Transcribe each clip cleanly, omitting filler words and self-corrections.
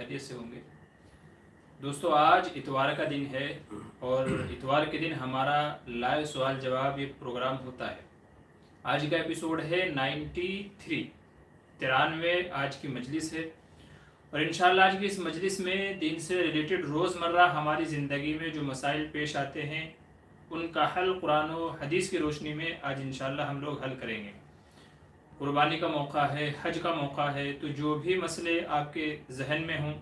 खैरियत से होंगे। दोस्तों, आज इतवार का दिन है और इतवार के दिन हमारा लाइव सवाल जवाब ये प्रोग्राम होता है। आज का एपिसोड है 93 आज की मजलिस है और इंशाअल्लाह आज की इस मजलिस में दिन से रिलेटेड रोज़मर्रा हमारी ज़िंदगी में जो मसाइल पेश आते हैं उनका हल कुरान और हदीस की रोशनी में आज इंशाअल्लाह हम लोग हल करेंगे। कुर्बानी का मौका है, हज का मौका है, तो जो भी मसले आपके जहन में हों,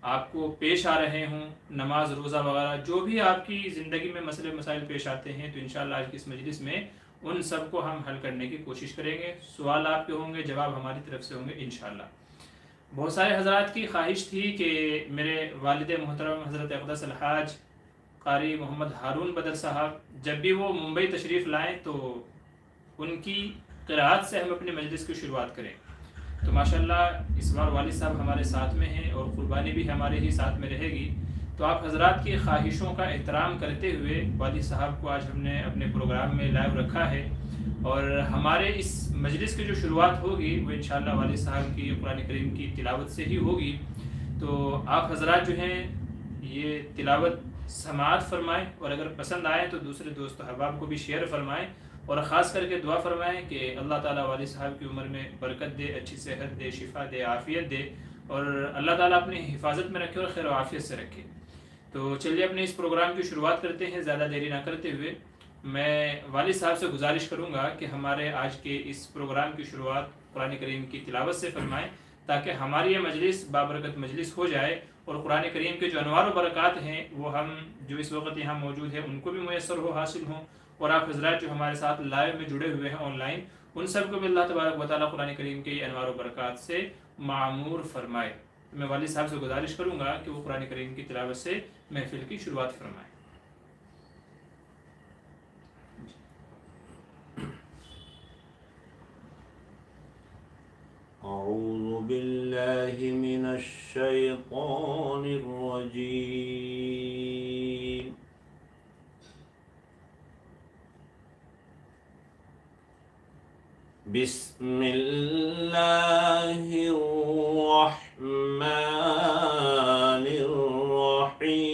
आपको पेश आ रहे हों, नमाज रोज़ा वगैरह जो भी आपकी ज़िंदगी में मसले मसाइल पेश आते हैं, तो इंशाअल्लाह आज की इस मजलिस में उन सब को हम हल करने की कोशिश करेंगे। सवाल आपके होंगे, जवाब हमारी तरफ से होंगे इंशाअल्लाह। बहुत सारे हजरात की ख्वाहिश थी कि मेरे वालिद मोहतरम हज़रत अक़दस अलहाज क़ारी मोहम्मद हारून बदर साहब जब भी वो मुंबई तशरीफ़ लाएँ तो उनकी क़िराअत से हम अपनी मजलिस की शुरुआत करें। तो माशाअल्लाह इस बार वालिद साहब हमारे साथ में हैं और क़ुरबानी भी हमारे ही साथ में रहेगी। तो आप हजरात की ख्वाहिशों का एहतराम करते हुए वालिद साहब को आज हमने अपने प्रोग्राम में लाइव रखा है और हमारे इस मजलिस की जो शुरुआत होगी वो इंशाअल्लाह वालिद साहब की कुरान करीम की तिलावत से ही होगी। तो आप हजरात जो हैं ये तिलावत समाअत फरमाएँ और अगर पसंद आए तो दूसरे दोस्त अहबाब को भी शेयर फरमाएँ और ख़ास करके दुआ फरमाएँ कि अल्लाह ताला वालिद साहब की उम्र में बरकत दे, अच्छी सेहत दे, शिफा दे, आफ़ियत दे और अल्लाह ताला अपनी हिफाजत में रखे और खैर आफ़ियत से रखे। तो चलिए अपने इस प्रोग्राम की शुरुआत करते हैं। ज़्यादा देरी ना करते हुए मैं वालिद साहब से गुजारिश करूँगा कि हमारे आज के इस प्रोग्राम की शुरुआत कुरान करीम की तिलावत से फरमाएँ ताकि हमारी ये मजलिस बाबरकत मजलिस हो जाए और कुरान करीम के जो अनवार व बरक़ात हैं वो हम जो इस वक्त यहाँ मौजूद हैं उनको भी मुयस्सर हो, हासिल हों और आप हज़रात जो हमारे साथ लाइव में जुड़े हुए हैं ऑनलाइन उन सब को भी अल्लाह तबारक व तआला कुरान करीम के अनवार व बरक़ात से मामूर फरमाए। मैं वालिद साहब से गुजारिश करूँगा कि वो कुरान करीम की तिलावत से महफिल की शुरुआत फरमाएँ। अऊज़ु बिल्लाहि मिनश शैतानिर रजीम। बिस्मिल्लाहिर रहमानिर रहीम।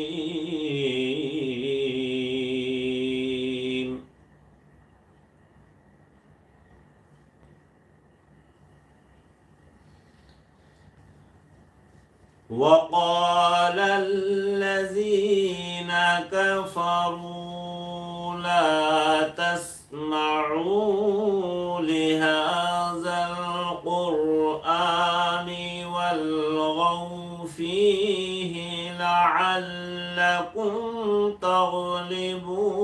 वक़ाल अल्लज़ीना कफ़रू ला तस्मऊ लिहाज़ल क़ुरआनि वल्ग़ौ फ़ीहि लअल्लकुम तग़लिबून।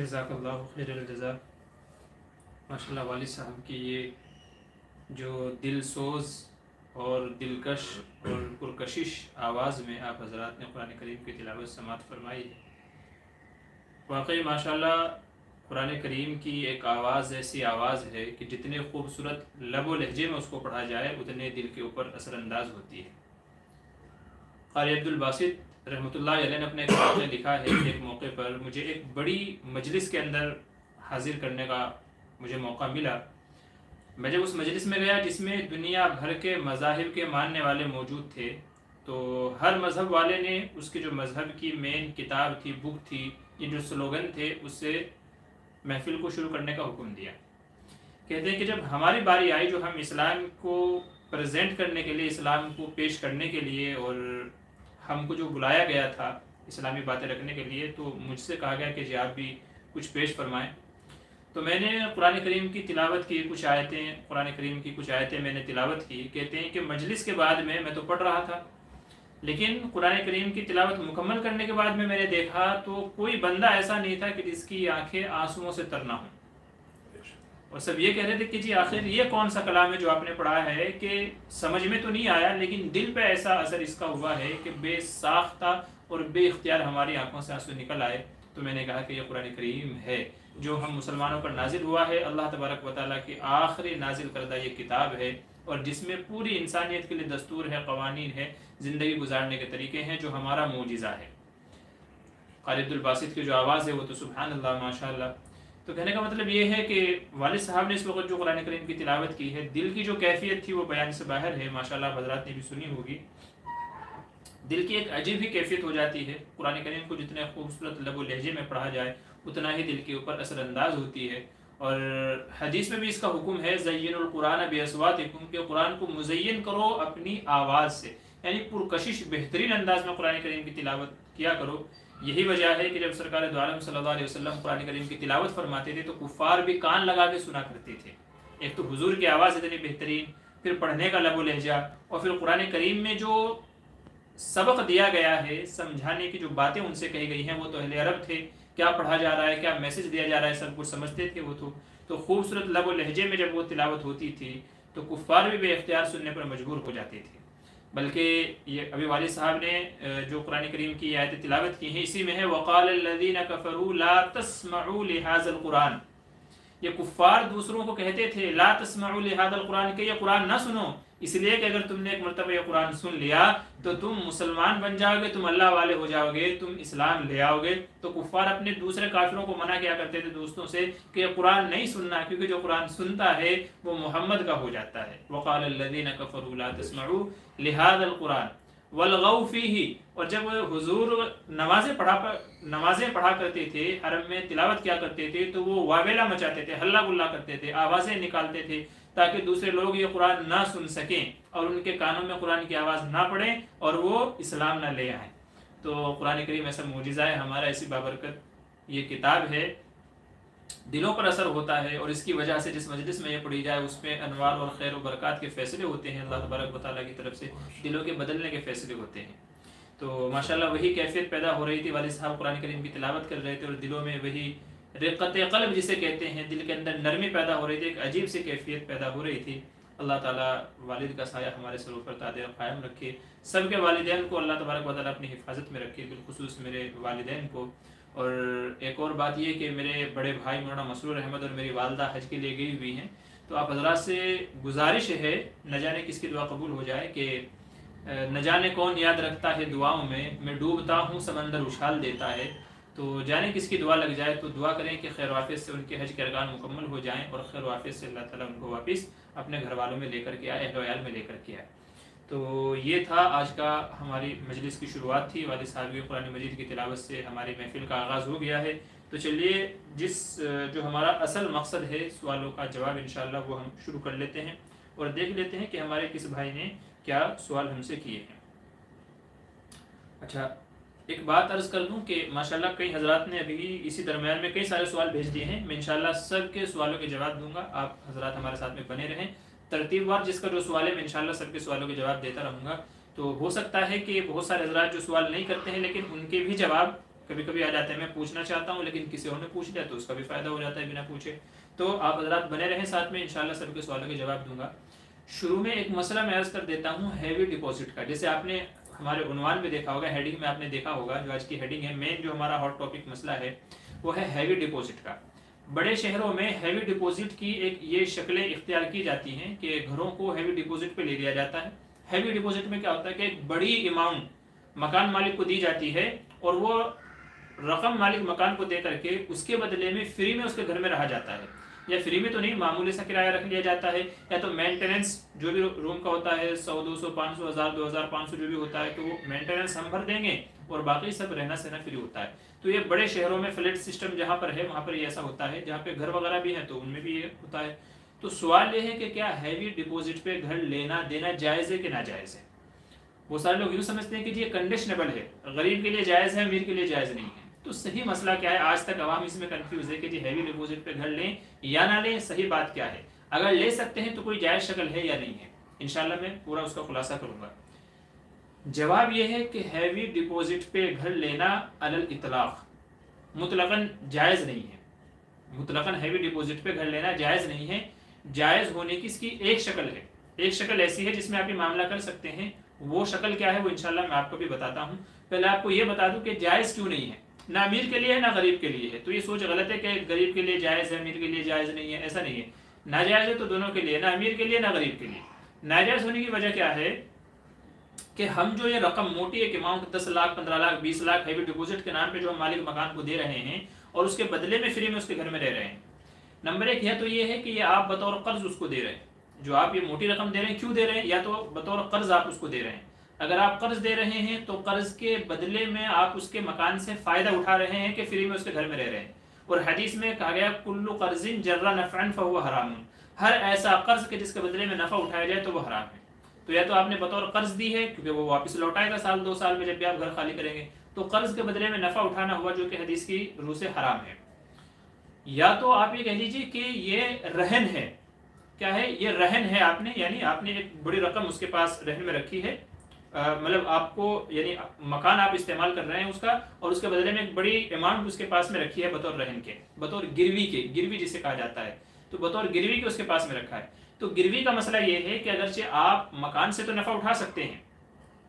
जज़ाकल्लाहु खैरल जज़ा। माशाल्लाह वालिद साहब की ये जो दिल सोज और दिलकश और पुरकशिश आवाज़ में आप हज़रात ने कुरान करीम की तिलावत समात फरमाई है। वाकई माशाल्लाह कुरान करीम की एक आवाज़ ऐसी आवाज़ है कि जितने खूबसूरत लब व लहजे में उसको पढ़ा जाए उतने दिल के ऊपर असरअंदाज होती है। क़ारी अब्दुल बासित रहमतुल्लाह अलैह ने अपने किताब में लिखा है कि एक मौके पर मुझे एक बड़ी मजलिस के अंदर हाजिर करने का मुझे मौका मिला। मैं जब उस मजलिस में गया जिसमें दुनिया भर के मज़ाहिब के मानने वाले मौजूद थे, तो हर मज़हब वाले ने उसके जो मज़हब की मेन किताब थी, बुक थी, ये जो स्लोगन थे उससे महफिल को शुरू करने का हुक्म दिया। कहते हैं कि जब हमारी बारी आई, जो हम इस्लाम को प्रेजेंट करने के लिए, इस्लाम को पेश करने के लिए और हमको जो बुलाया गया था इस्लामी बातें रखने के लिए, तो मुझसे कहा गया कि जी आप भी कुछ पेश फरमाएं। तो मैंने कुरान करीम की तिलावत की, कुछ आयतें, कुरान करीम की कुछ आयतें मैंने तिलावत की। कहते हैं कि मजलिस के बाद में मैं तो पढ़ रहा था, लेकिन कुरान करीम की तिलावत मुकम्मल करने के बाद में मैंने देखा तो कोई बंदा ऐसा नहीं था कि जिसकी आंखें आंसुओं से तर ना हो। और सब ये कह रहे थे कि जी आखिर ये कौन सा कलाम है जो आपने पढ़ा है कि समझ में तो नहीं आया, लेकिन दिल पे ऐसा असर इसका हुआ है कि बेसाख्ता और बेइख्तियार हमारी आंखों से आंसू निकल आए। तो मैंने कहा कि ये कुरान करीम है जो हम मुसलमानों पर नाजिल हुआ है। अल्लाह तबारक व तआला की आखिरी नाजिल करदा ये किताब है और जिसमें पूरी इंसानियत के लिए दस्तूर है, कवानीन है, ज़िंदगी गुजारने के तरीके हैं, जो हमारा मोजिज़ा है। क़ारी अब्दुल बासित की जो आवाज़ है वो तो सुभान अल्लाह माशाअल्लाह। तो कहने का मतलब ये है कि वालिद साहब ने इस वक्त जो कुरान करीम की तिलावत की है, दिल की जो कैफियत थी वो बयान से बाहर है। माशाअल्लाह हज़रात ने भी सुनी होगी। दिल की एक अजीब ही कैफियत हो जाती है। कुरान करीम को जितने खूबसूरत लबो लहजे में पढ़ा जाए उतना ही दिल के ऊपर असरअंदाज होती है। और हदीस में भी इसका हुक्म है, ज़य्यिनुल कुरान बिअस्वातिकुम, के कुरान को मुज़य्यन करो अपनी आवाज़ से, यानी पुरकशिश बेहतरीन अंदाज में कुरान करीम की तिलावत किया करो। यही वजह है कि जब सरकार दो आलम सल्लल्लाहु अलैहि वसल्लम कुरान करीम की तिलावत फरमाते थे तो कुफ़ार भी कान लगा के सुना करते थे। एक तो हुजूर की आवाज़ इतनी बेहतरीन, फिर पढ़ने का लबो लहजा, और फिर कुरान करीम में जो सबक दिया गया है, समझाने की जो बातें उनसे कही गई हैं, वो तो अहले अरब थे, क्या पढ़ा जा रहा है, क्या मैसेज दिया जा रहा है, सब कुछ समझते थे वो तो खूबसूरत लबो लहजे में जब वो तिलावत होती थी तो कुफ़ार भी बेख्तियार सुनने पर मजबूर हो जाते थे। बल्कि ये अभी वालिद साहब ने जो कुरान करीम की आयत तिलावत की है, इसी में है वक़ालल्लज़ीना कफ़रू ला तस्मऊ लिहाज़ल कुरान, ये कुफ़ार दूसरों को कहते थे ला तस्मऊ लिहाज़ल कुरान, के ये कुरान ना सुनो, इसलिए कि अगर तुमने एक मरतबा ये कुरान सुन लिया तो तुम मुसलमान बन जाओगे, तुम अल्लाह वाले हो जाओगे, तुम इस्लाम ले आओगे। तो कुफ़ार अपने दूसरे काफिरों को मना किया करते थे दोस्तों से कि कुरान नहीं सुनना, क्योंकि जो कुरान सुनता है वो मोहम्मद का हो जाता है। वक़ालल्लज़ीना कफ़रू ला तस्मऊ लिहाज़ल कुरान वलगौ फीही, और जब हुजूर नमाजें पढ़ा करते थे, हरम में तिलावत किया करते थे, तो वो वावेला मचाते थे, हल्ला गुल्ला करते थे, आवाज़ें निकालते थे ताकि दूसरे लोग ये कुरान ना सुन सकें और उनके कानों में कुरान की आवाज़ ना पड़े और वो इस्लाम ना ले आए। तो कुरान करीम ऐसा मोजिज़ा है हमारा, ऐसी बाबरकत ये किताब है, दिलों पर असर होता है, और इसकी वजह से जिस मजलिस में ये पढ़ी जाए उसमें अनवार और खैर और बरक़ात के फ़ैसले होते हैं, अल्लाह तबारक व तआला की तरफ से दिलों के बदलने के फ़ैसले होते हैं। तो माशाल्लाह वही कैफियत पैदा हो रही थी, वालिद साहब कुरान करीम की तिलावत कर रहे थे और दिलों में वही रिक़्क़त क़ल्ब जिसे कहते हैं, दिल के अंदर नरमी पैदा हो रही थी, एक अजीब सी कैफियत पैदा हो रही थी। अल्लाह ताला वालिद का साया हमारे सर पर तादिर क़ायम रखे, सबके वालिदैन को अल्लाह तबारक व तआला अपनी हिफाजत में रखे, बिलखुसूस मेरे वालिदैन को। और एक और बात ये कि मेरे बड़े भाई मौलाना मसरूर अहमद और मेरी वालदा हज के लिए गई हुई हैं, तो आप हज़रात से गुजारिश है, न जाने किसकी दुआ कबूल हो जाए, कि न जाने कौन याद रखता है दुआओं में, मैं डूबता हूँ समंदर उछाल देता है, तो जाने किसकी दुआ लग जाए, तो दुआ करें कि खैर वाफिस से उनके हज के अरकान मुकम्मल हो जाएँ और खैर वाफिस से अल्लाह ताला उनको वापस अपने घर वालों में लेकर के आए, अहल वयाल में लेकर के आए। तो ये था आज का हमारी मजलिस की शुरुआत थी, वालिद साहब की कुरान मजीद की तिलावत से हमारी महफिल का आगाज़ हो गया है। तो चलिए जो हमारा असल मकसद है सवालों का जवाब इंशाअल्लाह वो हम शुरू कर लेते हैं और देख लेते हैं कि हमारे किस भाई ने क्या सवाल हमसे किए हैं। अच्छा, एक बात अर्ज़ कर दूं कि माशाल्लाह कई हज़रात ने अभी इसी दरमियान में कई सारे सवाल भेज दिए हैं, मैं इंशाअल्लाह सब के सवालों के जवाब दूंगा, आप हज़रात हमारे साथ में बने रहें। तरतीबवार जिसका जो सवाल है मैं इंशाअल्लाह सबके सवालों के जवाब देता रहूँगा। तो हो सकता है कि बहुत सारे हज़रात जो सवाल नहीं करते हैं लेकिन उनके भी जवाब कभी कभी आ जाते हैं, मैं पूछना चाहता हूँ लेकिन किसी और ने पूछ लिया तो उसका भी फ़ायदा हो जाता है बिना पूछे। तो आप हज़रात बने रहें साथ में, इंशाअल्लाह सबके सवालों के जवाब दूंगा। शुरू में एक मसला मैं अर्ज़ कर देता हूँ हैवी डिपॉजिट का। जैसे आपने हमारे उन्वान में देखा होगा, हेडिंग में आपने देखा होगा, जो आज की हेडिंग है, मेन जो हमारा हॉट टॉपिक मसला है वो है हैवी डिपॉजिट का। बड़े शहरों में हैवी डिपॉजिट की एक ये शक्लें इख्तियार की जाती हैं कि घरों को हैवी डिपॉजिट पे ले लिया जाता है। हैवी डिपॉजिट में क्या होता है कि एक बड़ी अमाउंट मकान मालिक को दी जाती है और वो रकम मालिक मकान को दे करके उसके बदले में फ्री में उसके घर में रहा जाता है, या फ्री में तो नहीं, मामूली सा किराया रख लिया जाता है, या तो मेंटेनेंस जो भी रूम का होता है 100, 200, 500, 1000, 2500 जो भी होता है तो वो मेंटेनेंस हम भर देंगे और बाकी सब रहना सहना फ्री होता है। तो ये बड़े शहरों में फ्लैट सिस्टम जहाँ पर है वहाँ पर ये ऐसा होता है, जहाँ पे घर वगैरह भी है तो उनमें भी ये होता है। तो सवाल ये है कि क्या हैवी डिपॉजिट पे घर लेना देना जायज़ है कि नाजायज़ है। बहुत सारे लोग यूँ समझते हैं कि जी ये कंडीशनेबल है, गरीब के लिए जायज़ है, अमीर के लिए जायज़ नहीं है। तो सही मसला क्या है, आज तक आवाम इसमें कंफ्यूज है कि जी हैवी डिपॉजिट पे घर लें या ना लें, सही बात क्या है, अगर ले सकते हैं तो कोई जायज़ शक्ल है या नहीं है, इंशाल्लाह मैं पूरा उसका खुलासा करूँगा। जवाब यह है कि हैवी डिपॉजिट पे घर लेना अलल इतलाक़ मुतलक़न जायज़ नहीं है। मुतलक़न हैवी डिपॉजिट पे घर लेना जायज़ नहीं है। जायज़ होने की इसकी एक शक्ल है, एक शक्ल ऐसी है जिसमें आप ये मामला कर सकते हैं। वो शक्ल क्या है वो इंशाल्लाह मैं आपको भी बताता हूँ। पहले आपको ये बता दूँ कि जायज़ क्यों नहीं है, ना अमीर के लिए है ना गरीब के लिए है। तो ये सोच गलत है कि गरीब के लिए जायज़ है, अमीर के लिए जायज़ नहीं है, ऐसा नहीं है। नाजायज़ है तो दोनों के लिए, ना अमीर के लिए ना गरीब के लिए। नाजायज़ होने की वजह क्या है कि हम जो ये रकम मोटी एक amount 10 lakh 15 lakh 20 lakh heavy deposit के नाम पे जो हम मालिक मकान को दे रहे हैं और उसके बदले में फ्री में उसके घर में रह रहे हैं। नंबर एक यह तो ये है कि ये आप बतौर कर्ज उसको दे रहे हैं, जो आप ये मोटी रकम दे रहे हैं क्यों दे रहे हैं, या तो बतौर कर्ज आप उसको दे रहे हैं। अगर आप कर्ज दे रहे हैं तो कर्ज के बदले में आप उसके मकान से फ़ायदा उठा रहे हैं कि फ्री में उसके घर में रह रहे हैं। और हदीस में कहा गया कुल्लु कर्जिन जर्रा नफ़अन फहुव हराम, हर ऐसा कर्ज के जिसके बदले में नफ़ा उठाया जाए तो वो हराम है। तो या तो आपने बतौर कर्ज दी है क्योंकि वो वापस लौटाएगा साल 2 साल में जब भी आप घर खाली करेंगे, तो कर्ज के बदले में नफ़ा उठाना हुआ जो कि हदीस की रूह से हराम है। या तो आप ये कह लीजिए कि ये रहन है। क्या है ये? रहन है आपने, यानी आपने एक बड़ी रकम उसके पास रहन में रखी है, मतलब आपको यानी मकान आप इस्तेमाल कर रहे हैं उसका, और उसके बदले में एक बड़ी अमाउंट उसके पास में रखी है बतौर रहन के, बतौर गिरवी के, गिरवी जिसे कहा जाता है, तो बतौर गिरवी के उसके पास में रखा है। तो गिरवी का मसला ये है कि अगरचे आप मकान से तो नफ़ा उठा सकते हैं,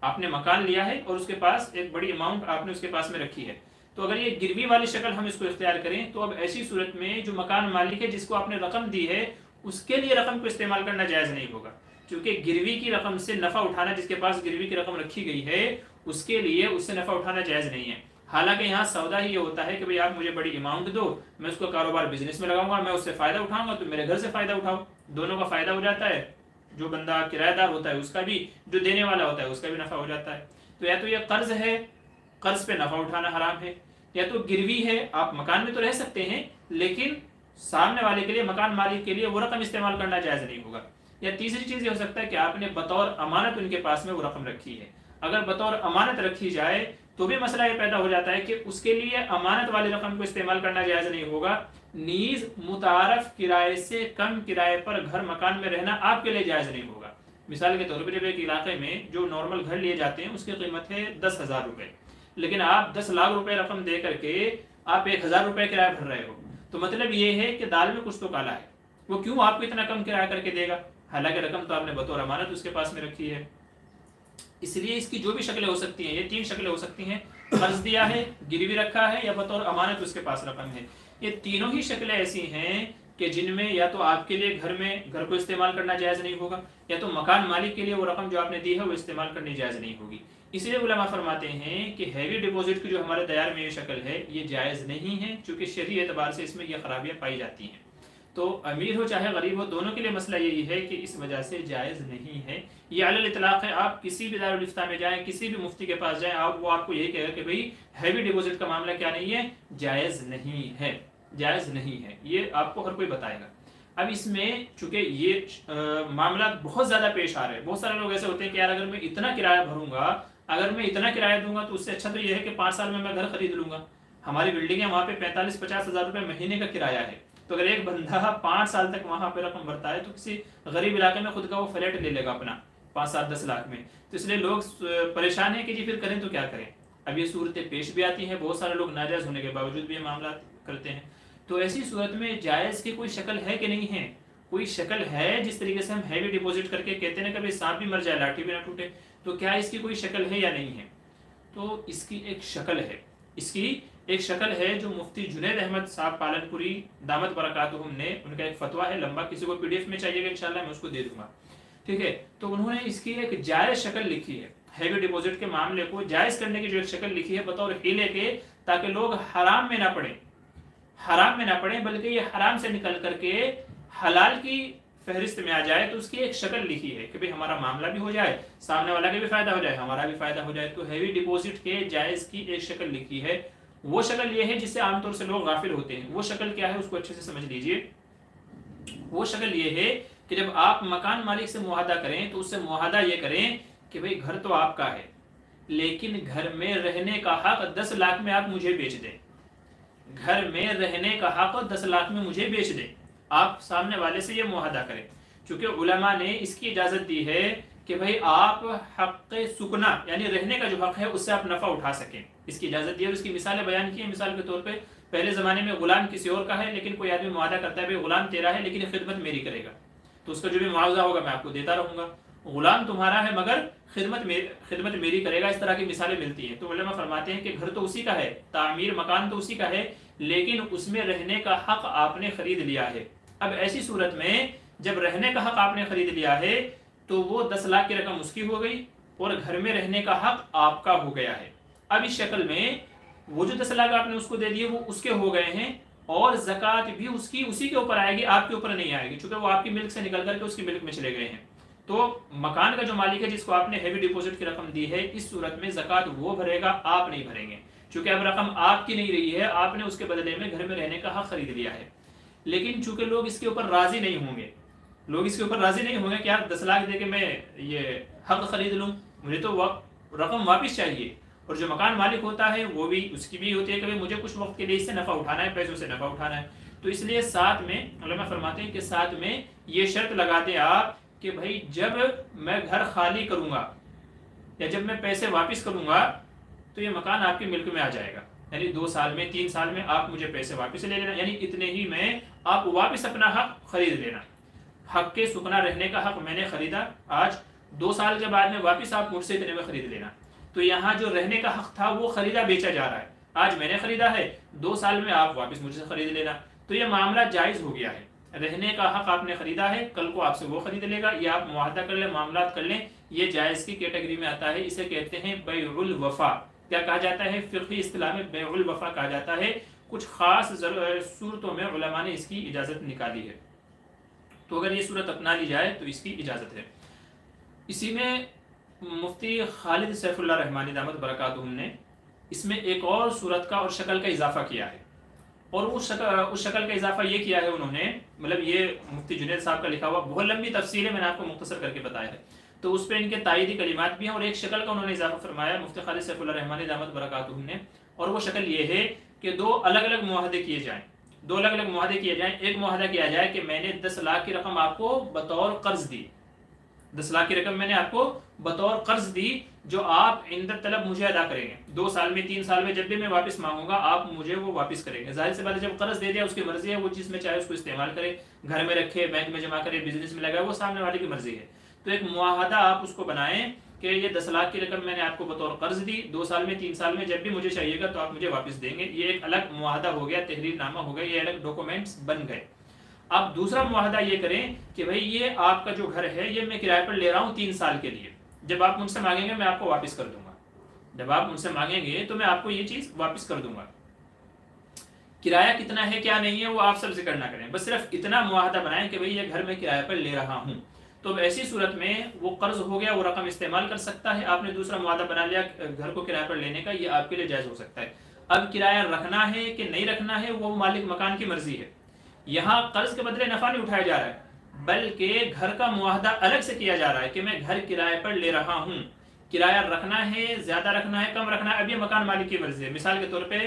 आपने मकान लिया है और उसके पास एक बड़ी अमाउंट आपने उसके पास में रखी है, तो अगर ये गिरवी वाली शक्ल हम इसको इख्तियार करें तो अब ऐसी सूरत में जो मकान मालिक है जिसको आपने रकम दी है उसके लिए रकम को इस्तेमाल करना जायज़ नहीं होगा, क्योंकि गिरवी की रकम से नफ़ा उठाना, जिसके पास गिरवी की रकम रखी गई है उसके लिए उससे नफ़ा उठाना जायज़ नहीं है। हालांकि यहाँ सौदा ही ये होता है कि भाई आप मुझे बड़ी अमाउंट दो, मैं उसको कारोबार बिजनेस में लगाऊंगा, मैं उससे फ़ायदा उठाऊंगा, तो मेरे घर से फ़ायदा उठाओ, दोनों का फ़ायदा हो जाता है, जो बंदा किराएदार होता है उसका भी, जो देने वाला होता है उसका भी नफ़ा हो जाता है। तो या तो ये कर्ज है, कर्ज पे नफ़ा उठाना हराम है, या तो गिरवी है, आप मकान में तो रह सकते हैं लेकिन सामने वाले के लिए, मकान मालिक के लिए वो रकम इस्तेमाल करना जायज़ नहीं होगा। या तीसरी चीज़ ये हो सकता है कि आपने बतौर अमानत उनके पास में वो रकम रखी है, अगर बतौर अमानत रखी जाए तो भी मसला ये पैदा हो जाता है कि उसके लिए अमानत वाली रकम को इस्तेमाल करना जायज़ नहीं होगा। नीज़ मुतारफ किराए से कम किराए पर घर मकान में रहना आपके लिए जायज़ नहीं होगा। मिसाल के तौर पर जब एक इलाके में जो नॉर्मल घर लिए जाते हैं उसकी कीमत है 10,000 रुपये, लेकिन आप 10 लाख रुपए रकम दे करके आप 1,000 रुपये किराया भर रहे हो, तो मतलब ये है कि दाल में कुछ तो काला है, वो क्यों आपको इतना कम किराया करके देगा, हालांकि रकम तो आपने बतौर अमानत उसके पास में रखी है। इसलिए इसकी जो भी शक्लें हो सकती हैं, ये 3 शक्लें हो सकती हैं, कर्ज दिया है, गिरवी रखा है, या बतौर अमानत उसके पास रकम है। ये तीनों ही शक्लें ऐसी हैं कि जिनमें या तो आपके लिए घर को इस्तेमाल करना जायज़ नहीं होगा, या तो मकान मालिक के लिए वो रकम जो आपने दी है वो इस्तेमाल करनी जायज़ नहीं होगी। इसलिए उलमा फरमाते हैं कि हैवी डिपॉजिट की जो हमारे तैयार में ये शक्ल है ये जायज़ नहीं है, चूँकि शरई एतबार से इसमें यह खराबियाँ पाई जाती हैं। तो अमीर हो चाहे गरीब हो, दोनों के लिए मसला यही है कि इस वजह से जायज़ नहीं है। ये अलल इतलाक़ है, आप किसी भी दारुल इफ्ता में जाएँ, किसी भी मुफ्ती के पास जाएँ, वो आपको यही कहेगा कि भाई हैवी डिपॉजिट का मामला क्या नहीं है, जायज़ नहीं है, जायज़ नहीं है, ये आपको हर कोई बताएगा। अब इसमें चूँकि ये मामला बहुत ज़्यादा पेश आ रहे हैं, बहुत सारे लोग ऐसे होते हैं कि यार अगर मैं इतना किराया भरूंगा, अगर मैं इतना किराया दूंगा तो उससे अच्छा तो ये है कि 5 साल में मैं घर खरीद लूंगा। हमारी बिल्डिंग है, वहाँ पे 45-50 हज़ार रुपये महीने का किराया है, तो अगर एक बंदा 5 साल तक वहाँ पे रकम भरता है तो किसी गरीब इलाके में खुद का वो फ्लैट ले लेगा अपना 5-7-10 लाख में। तो इसलिए लोग परेशान हैं कि जी फिर करें तो क्या करें। अब ये सूरतें पेश भी आती हैं, बहुत सारे लोग नाजायज़ होने के बावजूद भी ये मामला करते हैं। तो ऐसी सूरत में जायज़ की कोई शक्ल है कि नहीं है? कोई शक्ल है जिस तरीके से हम हैवी डिपॉजिट करके कहते हैं ना कभी सांप भी मर जाए लाठी भी ना टूटे, तो क्या इसकी कोई शक्ल है या नहीं है? तो इसकी एक शक्ल है, इसकी एक शक्ल है जो मुफ्ती जुनैद अहमद साहब पालनपुरी दामत बरकातुहुम ने, उनका एक फतवा है लंबा, किसी को PDF में चाहिएगा इंशाल्लाह मैं उसको दे दूंगा, ठीक है। तो उन्होंने इसकी एक जायज़ शक्ल लिखी है, हैवी डिपॉजिट के मामले को जायज़ करने की जो एक शक्ल लिखी है बतौर हीले के, ताकि लोग हराम में ना पड़े, हराम में ना पड़े, बल्कि ये हराम से निकल करके हलाल की फहरिस्त में आ जाए। तो उसकी एक शक्ल लिखी है कि भाई हमारा मामला भी हो जाए, सामने वाला का भी फायदा हो जाए, हमारा भी फायदा हो जाए। तो हैवी डिपॉजिट के जायज़ की एक शक्ल लिखी है, वो शक्ल ये है जिससे आमतौर से लोग गाफिल होते हैं। वो शक्ल क्या है उसको अच्छे से समझ लीजिए। वो शक्ल ये है कि जब आप मकान मालिक से मुआहदा करें तो उससे मुआहदा ये करें कि भाई घर तो आपका है, लेकिन घर में रहने का हक 10 लाख में आप मुझे बेच दें, घर में रहने का हक 10 लाख में मुझे बेच दें। आप सामने वाले से ये मुआहदा करें, क्योंकि उलमा ने इसकी इजाज़त दी है कि भाई आप हक़ सुकना यानी रहने का जो हक है उससे आप नफ़ा उठा सकें, इसकी इजाज़त दी है। और उसकी मिसालें बयान की है। मिसाल के तौर पे पहले ज़माने में गुलाम किसी और का है, लेकिन कोई आदमी मुआहदा करता है भाई गुलाम तेरा है लेकिन खिदमत मेरी करेगा, तो उसका जो भी मुआवजा होगा मैं आपको देता रहूँगा, गुलाम तुम्हारा है मगर खिदमत मेरी करेगा। इस तरह की मिसालें मिलती हैं। तो उलमा फरमाते हैं कि घर तो उसी का है, तामीर मकान तो उसी का है, लेकिन उसमें रहने का हक आपने खरीद लिया है। अब ऐसी सूरत में जब रहने का हक आपने खरीद लिया है तो वो 10 लाख की रकम उसकी हो गई और घर में रहने का हक आपका हो गया है। अब इस शक्ल में वो जो 10 लाख आपने उसको दे दिए वो उसके हो गए हैं, और ज़कात भी उसी के ऊपर आएगी, आपके ऊपर नहीं आएगी, क्योंकि वो आपकी मिल्क से निकल करके उसकी मिल्क में चले गए हैं। तो मकान का जो मालिक है जिसको आपने हैवी डिपॉजिट की रकम दी है, इस सूरत में ज़कात वो भरेगा, आप नहीं भरेंगे, क्योंकि अब रकम आपकी नहीं रही है, आपने उसके बदले में घर में रहने का हक खरीद लिया है। लेकिन चूंकि लोग इसके ऊपर राजी नहीं होंगे, लोग इसके ऊपर राजी नहीं होंगे कि यार 10 लाख दे के मैं ये हक खरीद लूँ, मुझे तो रकम वापस चाहिए। और जो मकान मालिक होता है वो भी, उसकी भी होती है कि मुझे कुछ वक्त के लिए इससे नफ़ा उठाना है, पैसों से नफ़ा उठाना है। तो इसलिए साथ में उलमा फरमाते हैं कि साथ में ये शर्त लगा दें आप कि भाई जब मैं घर खाली करूँगा या जब मैं पैसे वापस करूँगा तो ये मकान आपके मिल्क में आ जाएगा, यानी 2 साल में 3 साल में आप मुझे पैसे वापस ले लेना, यानी इतने ही में आप वापस अपना हक खरीद लेना। हक के सुकना रहने का हक मैंने खरीदा, आज 2 साल के बाद में वापस आप मुझसे इतने में खरीद लेना। तो यहाँ जो रहने का हक था वो खरीदा बेचा जा रहा है, आज मैंने खरीदा है, 2 साल में आप वापस मुझसे खरीद लेना। तो ये मामला जायज़ हो गया है, रहने का हक आपने खरीदा है, कल को आपसे वो खरीद लेगा, या आप मुआहदा कर लें, मामला कर लें, ये जायज़ की कैटेगरी में आता है। इसे कहते हैं बैउल वफा। क्या कहा जाता है फ़िक़ही इस्तिलाह में? बैउल वफा कहा जाता है। कुछ ख़ास सूरतों में उलमा ने इसकी इजाज़त निकाली है, तो अगर ये सूरत अपना ली जाए तो इसकी इजाज़त है। इसी में मुफ्ती खालिद सैफुल्लाह रहमानी दामत बरकातुहू ने इसमें एक और सूरत का और शक्ल का इजाफा किया है, और उस शक्ल का इजाफा ये किया है उन्होंने, मतलब ये मुफ्ती जुनैद साहब का लिखा हुआ बहुत लंबी तफसील है, मैंने आपको मुख्तसर करके बताया है, तो उस पर इनके तायदी कलिमात भी हैं, और एक शक्ल का उन्होंने इजाफा फरमाया मुफ्ती खालिद सैफुल्लाह रहमानी दामत बरकातुहू ने। और वो शक्ल ये है कि 2 अलग अलग मुआहदे किए जाएँ, 2 अलग अलग मुआहदे किए जाएँ। एक मुआहदा किया जाए कि मैंने 10 लाख की रकम आपको बतौर कर्ज दी, 10 लाख की रकम मैंने आपको बतौर कर्ज दी, जो आप इंद तलब मुझे अदा करेंगे, 2 साल में 3 साल में जब भी मैं वापस मांगूंगा आप मुझे वो वापस करेंगे। जाहिर सी बात है, जब कर्ज दे दिया उसकी मर्जी है, वो जिसमें चाहे उसको इस्तेमाल करे, घर में रखे, बैंक में जमा करे, बिजनेस में लगाए, वो सामने वाले की मर्जी है। तो एक मुआहदा आप उसको बनाएं कि ये 10 लाख की रकम मैंने आपको बतौर कर्ज दी, 2 साल में 3 साल में जब भी मुझे चाहिएगा तो आप मुझे वापस देंगे। ये एक अलग मुआहदा हो गया, तहरीरनामा हो गया, ये अलग डॉक्यूमेंट्स बन गए। अब दूसरा मुआहदा ये करें कि भाई ये आपका जो घर है ये मैं किराए पर ले रहा हूँ 3 साल के लिए, जब आप मुझसे मांगेंगे मैं आपको वापस कर दूंगा, जब आप मुझसे मांगेंगे तो मैं आपको ये चीज़ वापस कर दूंगा। किराया कितना है क्या नहीं है वो आप सब जिक्र ना करें, बस सिर्फ इतना मुआहदा बनाएं कि भाई ये घर मैं किराए पर ले रहा हूँ। तो ऐसी सूरत में वो कर्ज हो गया, वो रकम इस्तेमाल कर सकता है, आपने दूसरा मुआहदा बना लिया घर को किराए पर लेने का, ये आपके लिए जायज़ हो सकता है। अब किराया रखना है कि नहीं रखना है वो मालिक मकान की मर्जी है। यहाँ कर्ज के बदले नफा नहीं उठाया जा रहा है, बल्कि घर का मुआहदा अलग से किया जा रहा है कि मैं घर किराए पर ले रहा हूँ, किराया रखना है, ज्यादा रखना है, कम रखना है, अब ये मकान मालिक की मर्जी है। मिसाल के तौर पे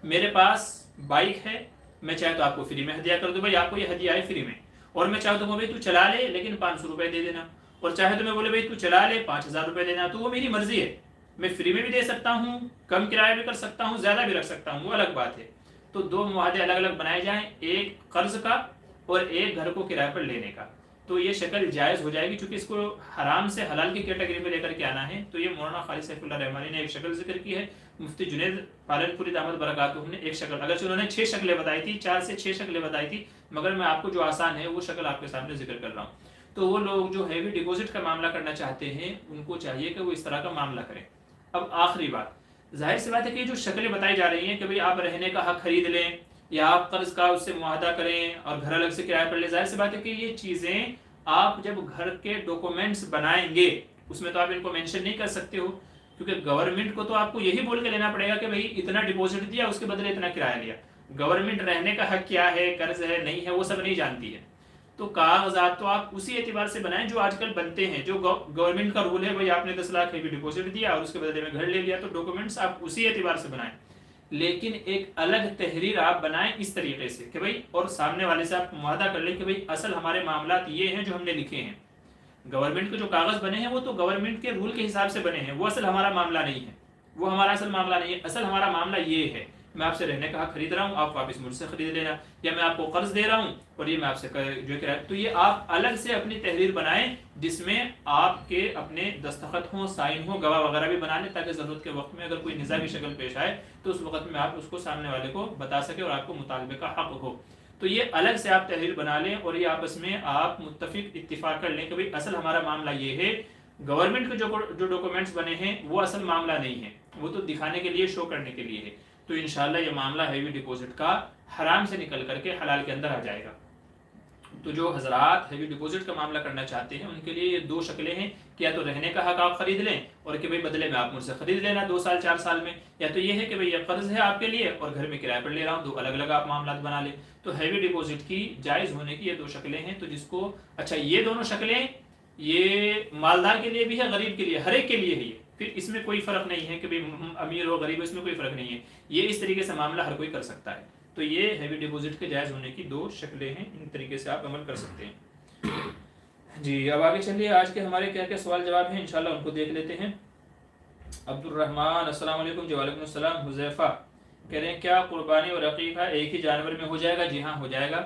मेरे पास बाइक है, मैं चाहे तो आपको फ्री में हदिया कर दूं, भाई आपको ये हदिया है फ्री में, और मैं चाहता हूँ भाई तू चला ले लेकिन 500 रुपये दे देना, और चाहे तो मैं बोले भाई तू चला ले 5000 रुपये देना, तो वो मेरी मर्जी है, मैं फ्री में भी दे सकता हूँ, कम किराया भी कर सकता हूँ, ज्यादा भी रख सकता हूँ, वो अलग बात है। तो 2 मुआहदे अलग अलग बनाए जाएं, एक कर्ज का और एक घर को किराए पर लेने का, तो ये शक्ल जायज़ हो जाएगी। क्योंकि इसको हराम से हलाल की कैटेगरी में लेकर के आना है, तो ये मौलाना खालिद सैफुल्लाह रहमानी ने एक शक्ल जिक्र की है, मुफ्ती जुनैद पालनपुरी दामद बरकातुहू ने एक शक्ल, अगर उन्होंने 6 शक्लें बताई थी, 4 से 6 शक्लें बताई थी, मगर मैं आपको जो आसान है वो शक्ल आपके सामने जिक्र कर रहा हूँ। तो वो लोग जो हैवी डिपॉजिट का मामला करना चाहते हैं उनको चाहिए कि वो इस तरह का मामला करें। अब आखिरी बात, जाहिर सी बात है कि जो शक्लें बताई जा रही हैं कि भाई आप रहने का हक खरीद लें या आप कर्ज का उससे मुआहदा करें और घर अलग से किराए पर ले, जाहिर सी बात है कि ये चीज़ें आप जब घर के डॉक्यूमेंट्स बनाएंगे उसमें तो आप इनको मेंशन नहीं कर सकते हो, क्योंकि गवर्नमेंट को तो आपको यही बोल के लेना पड़ेगा कि भाई इतना डिपॉजिट दिया उसके बदले इतना किराया लिया। गवर्नमेंट रहने का हक क्या है, कर्ज है नहीं है, वो सब नहीं जानती है। तो कागजात तो आप उसी एतबार से बनाएं जो आजकल बनते हैं, जो गवर्नमेंट का रूल है, भाई आपने 10 लाख भी डिपॉजिट दिया और उसके बदले में घर ले लिया, तो डॉक्यूमेंट्स आप उसी एतबार से बनाएं। लेकिन एक अलग तहरीर आप बनाएं इस तरीके से कि भाई, और सामने वाले से आप मुआहदा कर लें कि भाई असल हमारे मामलात ये हैं जो हमने लिखे हैं, गवर्नमेंट के जो कागज बने हैं वो तो गवर्नमेंट के रूल के हिसाब से बने हैं, वो असल हमारा मामला नहीं है, वो हमारा असल मामला नहीं है। असल हमारा मामला ये है, मैं आपसे रहने का हक खरीद रहा हूँ, आप वापस मुझसे खरीद लेना, या मैं आपको कर्ज दे रहा हूँ और ये मैं आपसे जो किराया, तो ये आप अलग से अपनी तहरीर बनाएं जिसमें आपके अपने दस्तखत हों, साइन हो, गवाह वगैरह भी बना लें, ताकि ज़रूरत के वक्त में अगर कोई निज़ा की शक्ल पेश आए तो उस वक्त में आप उसको सामने वाले को बता सके और आपको मुतालबे का हक हो। तो ये अलग से आप तहरीर बना लें और ये आपस में आप मुत्तफिक इत्तिफाक कर लें कि भाई असल हमारा मामला ये है, गवर्नमेंट के जो डॉक्यूमेंट्स बने हैं वो असल मामला नहीं है, वो तो दिखाने के लिए, शो करने के लिए है। तो इंशाल्लाह ये मामला हैवी डिपॉजिट का हराम से निकल करके हलाल के अंदर आ जाएगा। तो जो हजरात हैवी डिपॉजिट का मामला करना चाहते हैं उनके लिए ये दो शक्लें हैं कि या तो रहने का हक आप खरीद लें और कि भाई बदले में आप मुझसे खरीद लेना 2 साल 4 साल में, या तो ये है कि भाई ये कर्ज है आपके लिए और घर में किराए पर ले रहा हूँ, 2 अलग अलग आप मामला बना लें। तो हैवी डिपॉजिट की जायज़ होने की ये 2 शक्लें हैं। तो जिसको अच्छा ये दोनों शक्लें ये मालदार के लिए भी है, गरीब के लिए, हर एक के लिए है ये, फिर इसमें कोई फ़र्क नहीं है कि भाई अमीर और गरीब, इसमें कोई फ़र्क नहीं है, ये इस तरीके से मामला हर कोई कर सकता है। तो ये हैवी डिपॉजिट के जायज़ होने की 2 शक्लें हैं, इन तरीके से आप अमल कर सकते हैं। जी अब आगे चलिए, आज के हमारे क्या क्या सवाल जवाब हैं इंशाल्लाह उनको देख लेते हैं। अब्दुर्रहमान अस्सलाम वालेकुम। जी वालेकुम अस्सलाम। हुज़ैफ़ा कह रहे हैं क्या कुर्बानी और अकीक़ा एक ही जानवर में हो जाएगा? जी हाँ हो जाएगा।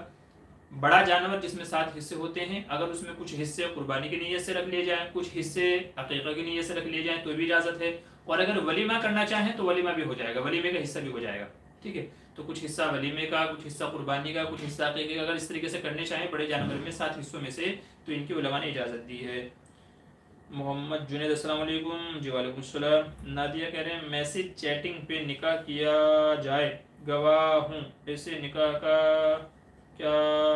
बड़ा जानवर जिसमें 7 हिस्से होते हैं, अगर उसमें कुछ हिस्से कुर्बानी की नीयत से रख लिए जाएं, कुछ हिस्से अकीक़ा की नीयत से रख लिए जाएं तो भी इजाज़त है। और अगर वलीमा करना चाहें तो वलीमा भी हो जाएगा, वलीमे का हिस्सा भी हो जाएगा। ठीक है, तो कुछ हिस्सा वलीमे का, कुछ हिस्सा कुर्बानी का, कुछ हिस्सा अकीक़े का, अगर इस तरीके से करने चाहें बड़े जानवर में 7 हिस्सों में से, तो इनकी उलमा ने इजाज़त दी है। मोहम्मद जुनैद अस्सलाम वालेकुम। जी वालेकुम सलाम। नादिया कह रहे हैं मैसेज चैटिंग पे निकाह किया जाए, गवाह हूँ, ऐसे निकाह का क्या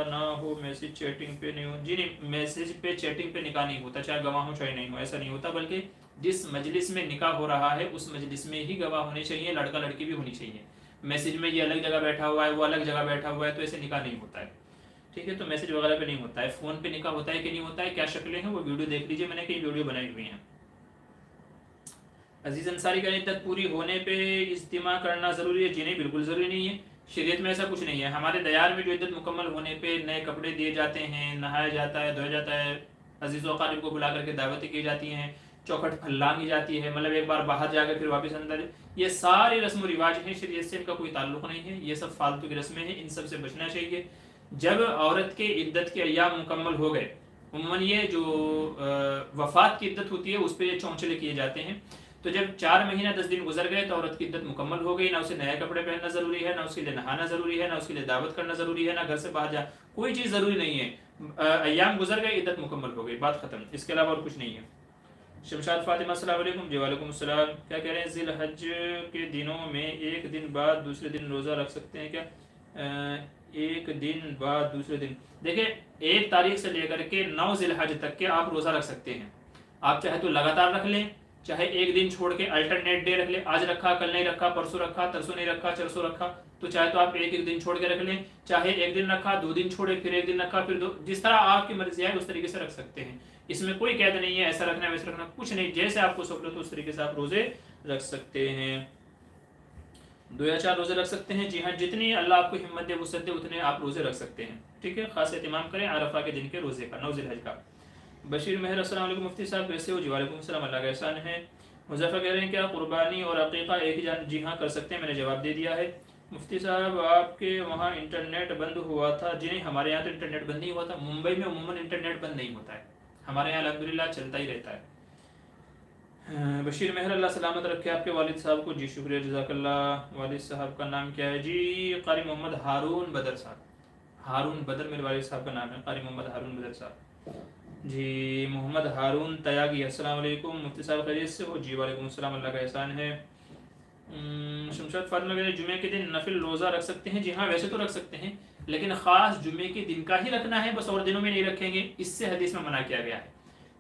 ना हो? मैसेज चैटिंग पे नहीं हो? जी नहीं, मैसेज पे चैटिंग पे निकाह नहीं होता, चाहे गवाह हो चाहे नहीं हो, ऐसा नहीं होता। बल्कि जिस मजलिस में निकाह हो रहा है उस मजलिस में ही गवाह होने चाहिए, लड़का लड़की भी होनी चाहिए। मैसेज में ये अलग जगह बैठा हुआ है, वो अलग जगह बैठा हुआ है, तो ऐसे निकाह नहीं होता है। ठीक है, तो मैसेज वगैरह पे नहीं होता है। फ़ोन पे निकाह होता है कि नहीं होता है, क्या शक्लें हैं वो वीडियो देख लीजिए, मैंने कई वीडियो बनाई हुई हैं। अजीज़ अंसारी का इद्दत पूरी होने पे इज्तिमा करना ज़रूरी है? जी नहीं, बिल्कुल ज़रूरी नहीं है, शरीयत में ऐसा कुछ नहीं है। हमारे दयार में जो इद्दत मुकम्मल होने पे नए कपड़े दिए जाते हैं, नहाया जाता है, धोया जाता है, अजीज़ व क़ारिब को बुला करके दावतें की जाती हैं, चौखट फल्लांगी जाती है, मतलब एक बार बाहर जाकर फिर वापस अंदर, ये सारे रस्म व रिवाज हैं, शरीयत से इनका कोई ताल्लुक़ नहीं है, ये सब फालतू की रस्में हैं, इन सब से बचना चाहिए। जब औरत के इद्दत के अय्याम मुकम्मल हो गए, उम्मन ये जो वफ़ात की इद्दत होती है उस पर ये चौंचले किए जाते हैं। तो जब 4 महीना 10 दिन गुजर गए तो औरत की इद्दत मुकम्मल हो गई, ना उसे नए कपड़े पहनना ज़रूरी है, ना उसके लिए नहाना ज़रूरी है, ना उसके लिए दावत करना ज़रूरी है, ना घर से बाहर जा, कोई चीज़ ज़रूरी नहीं है। अय्याम गुजर गए, इद्दत मुकम्मल हो गई, बात ख़त्म, इसके अलावा और कुछ नहीं है। शमशाद फातिमा अस्सलाम वालेकुम। जी वालेकुम अस्सलाम। क्या कह रहे हैं ज़िल हज के दिनों में एक दिन बाद दूसरे दिन रोज़ा रख सकते हैं क्या? एक दिन बाद दूसरे दिन, देखिए 1 तारीख से लेकर के 9 ज़िल हज तक के आप रोज़ा रख सकते हैं। आप चाहे तो लगातार रख लें, चाहे एक दिन छोड़ के अल्टरनेट डे रख लें, आज रखा कल नहीं रखा, परसों रखा तरसों नहीं रखा, चरसों रखा, तो चाहे तो आप एक दिन छोड़ के रख लें, चाहे एक दिन रखा 2 दिन छोड़े फिर एक दिन रखा फिर 2, जिस तरह आपकी मर्जी है उस तरीके से रख सकते हैं। इसमें कोई कैद नहीं है, ऐसा रखना वैसा रखना, कुछ नहीं, जैसे आपको सहूलत हो उस तरीके से आप रोज़े रख सकते हैं। 2 या 4 रोज़े रख सकते हैं। जी हाँ, जितनी अल्लाह आपको हिम्मत दे वुसअत दे उतने आप रोज़े रख सकते हैं। ठीक है, खास एहतिमाम करें अरफा के दिन के रोज़े का, 9 ज़िलहज का। बशीर मेहर अस्सलाम वालेकुम मुफ्ती साहब, कैसे हो? जी वालेकुम अस्सलाम, अल्लाह का एहसान है। मुज़फ़्फ़र कह रहे हैं क्या कुर्बानी और अक़ीक़ा एक ही जान? जी हाँ कर सकते हैं, मैंने जवाब दे दिया है। मुफ्ती साहब आपके वहाँ इंटरनेट बंद हुआ था? जी नहीं, हमारे यहाँ तो इंटरनेट बंद नहीं हुआ था। मुंबई में उमूमन इंटरनेट बंद नहीं होता है, हमारे यहाँ अल्हम्दुलिल्लाह चलता ही रहता है। बशीर मेहर अल्लाह सलामत रखे आपके वालिद साहब को। जी शुक्रिया, जज़ाकल्लाह। वालिद साहब का नाम क्या है? जी क़ारी मोहम्मद हारून बदर साहब। हारून बदर मेरे वालिद साहब का नाम है, क़ारी मोहम्मद हारून बदर साहब। जी मोहम्मद हारून तयागी। अस्सलाम वालेकुम मुफ्ती साहब, खैरियत से हो? जी वालेकुम अस्सलाम, अल्लाह का एहसान है। शमशाद फातिमा वगैरह जुमे के दिन नफिल रोज़ा रख सकते हैं? जी हाँ वैसे तो रख सकते हैं, लेकिन ख़ास जुमे के दिन का ही रखना है, बस और दिनों में नहीं रखेंगे, इससे हदीस में मना किया गया है।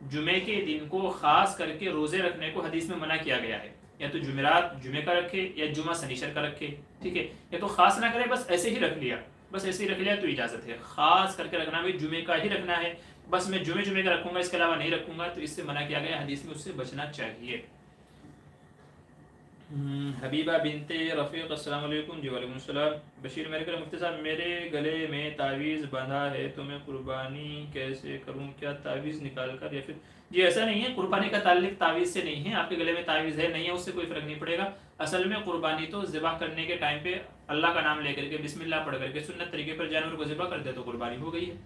जुमे के दिन को ख़ास करके रोज़े रखने को हदीस में मना किया गया है, या तो जुमेरात जुमे का रखे या जुमा शनिचर का रखे। ठीक है, या तो ख़ास ना करे, बस ऐसे ही रख लिया, बस ऐसे ही रख लिया तो इजाज़त है। ख़ास करके रखना भी जुमे का ही रखना है, बस मैं जुमे जुमे का रखूँगा इसके अलावा नहीं रखूँगा, तो इससे मना किया गया हदीस में, उससे बचना चाहिए। हबीबा बिनते रफ़ीक़ अस्सलाम वालेकुम। जी वालेकुम सलाम। बशीर मेरे कर मुफ्ती साहब मेरे गले में तावीज़ बंधा है तो मैं कुर्बानी कैसे करूं? क्या तावीज़ निकाल कर या फिर? जी ऐसा नहीं है, कुर्बानी का ताल्लुक तावीज़ से नहीं है। आपके गले में तावीज़ है नहीं है उससे कोई फ़र्क नहीं पड़ेगा। असल में कुर्बानी तो ज़िबा करने के टाइम पे अल्लाह का नाम लेकर के बिस्मिल्लाह पढ़ करके सुन्नत तरीके पर जानवर को ज़िबा कर दे तो कुर्बानी हो गई है,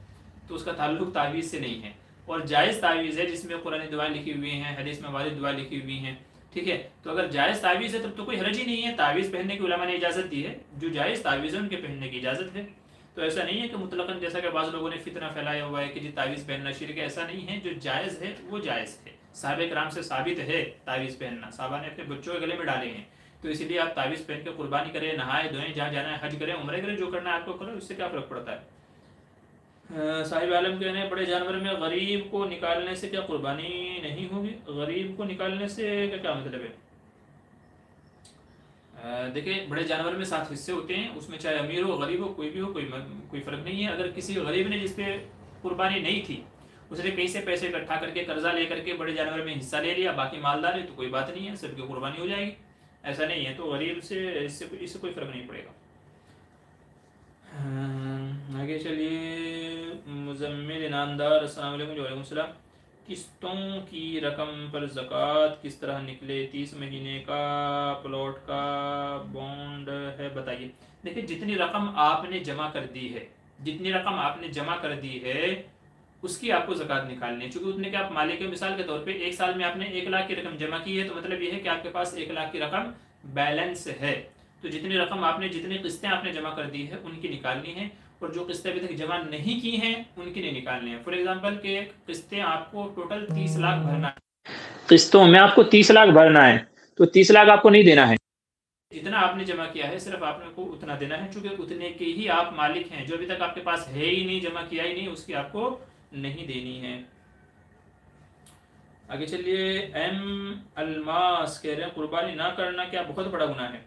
तो उसका ताल्लुक तावीज़ से नहीं है। और जायज़ तावीज़ है जिसमें कुरानी दुआ लिखी हुई हैं, हदीस में वालिद दुआ लिखी हुई हैं। ठीक है, तो अगर जायज़ तावीज़ है तब तो कोई हरज ही नहीं है, तावीज़ पहनने की उलमा ने इजाज़त दी है, जो जायज़ तावीज़ है उनके पहनने की इजाज़त है। तो ऐसा नहीं है कि मुतलकन जैसा कि बाज़ लोगों ने फितना फैलाया हुआ है कि जी तावीज़ पहनना शिर्क है, ऐसा नहीं है। जो जायज़ है वो जायज़ है, साहबे कराम से साबित है तावीज़ पहनना, साहबा ने अपने बच्चों के गले में डाले हैं, तो इसीलिए आप तावीज़ पहन के कुर्बानी करें, नहाए धोएं, जहाँ जाना है हज करें, उम्र करें, जो करना है आपको करो, उससे क्या फ़र्क पड़ता है। साहिब आलम कह रहे हैं, बड़े जानवर में गरीब को निकालने से क्या कुर्बानी नहीं होगी? गरीब को निकालने से क्या क्या मतलब है? देखिए, बड़े जानवर में 7 हिस्से होते हैं, उसमें चाहे अमीर हो गरीब हो कोई भी हो, कोई फ़र्क नहीं है। अगर किसी गरीब ने जिसपे कुर्बानी नहीं थी, उसने कहीं से पैसे इकट्ठा करके कर्जा लेकर के बड़े जानवर में हिस्सा ले लिया, बाकी मालदार है तो कोई बात नहीं है, सबकी कुर्बानी हो जाएगी। ऐसा नहीं है, तो गरीब से इससे कोई फ़र्क नहीं पड़ेगा। आगे चलिए। मुजम्मिल इनामदार, अस्सलाम वालेकुम। वालेकुम सलाम। किस्तों की रकम पर ज़कात किस तरह निकले? 30 महीने का प्लॉट का बॉन्ड है, बताइए। देखिए, जितनी रकम आपने जमा कर दी है, जितनी रकम आपने जमा कर दी है उसकी आपको ज़कात निकालनी है। चूँकि उतने के आप मालिक के, मिसाल के तौर पे 1 साल में आपने 1 लाख की रकम जमा की है, तो मतलब ये है कि आपके पास 1 लाख की रकम बैलेंस है। तो जितनी रकम आपने, जितनी किस्तें आपने जमा कर दी है उनकी निकालनी है, और जो किस्तें अभी तक जमा नहीं की हैं उनकी नहीं निकालनी है। फॉर एग्जांपल के किस्तें आपको टोटल 30 लाख भरना है, किस्तों में आपको 30 लाख भरना है, तो 30 लाख आपको नहीं देना है। जितना आपने जमा किया है सिर्फ आपने को उतना देना है, चूंकि उतने के ही आप मालिक हैं। जो अभी तक आपके पास है ही नहीं, जमा किया ही नहीं, उसकी आपको नहीं देनी है। आगे चलिए। एम अलमास कह रहे हैं, कुर्बानी ना करना क्या बहुत बड़ा गुनाह है?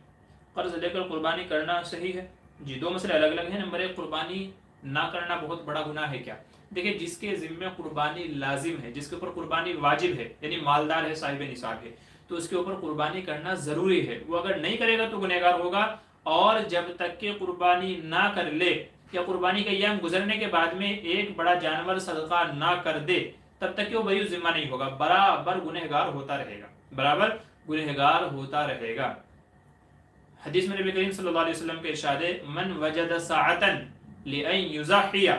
कर्ज लेकर कुर्बानी करना सही है? जी, 2 मसले अलग अलग हैं। नंबर 1, कुर्बानी ना करना बहुत बड़ा गुनाह है क्या? देखिए, जिसके जिम्मे कुर्बानी लाजिम है, जिसके ऊपर कुर्बानी वाजिब है, यानी मालदार है, साहिब निसाब है, तो उसके ऊपर कुर्बानी करना जरूरी है। वो अगर नहीं करेगा तो गुनहगार होगा, और जब तक के कुर्बानी ना कर ले या कुर्बानी का अय्याम गुजरने के बाद में एक बड़ा जानवर सदका ना कर दे, तब तक वो बरी जिम्मा नहीं होगा, बराबर गुनहगार होता रहेगा, बराबर गुनहगार होता रहेगा। हदीस में नबी करीम सल्लल्लाहु अलैहि वसल्लम के इरशाद है, मन वजद साअतन लिअन युज़हिया,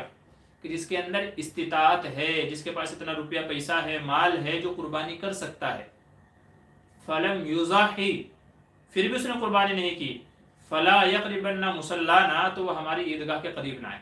कि जिसके अंदर इस्तिताअत है, जिसके पास इतना रुपया पैसा है, माल है, जो कुर्बानी कर सकता है, फलम युज़हि, फिर भी उसने कुर्बानी नहीं की, फला यक़रिबन्ना मुसल्लाना, तो वह हमारी ईदगाह के करीब ना आए।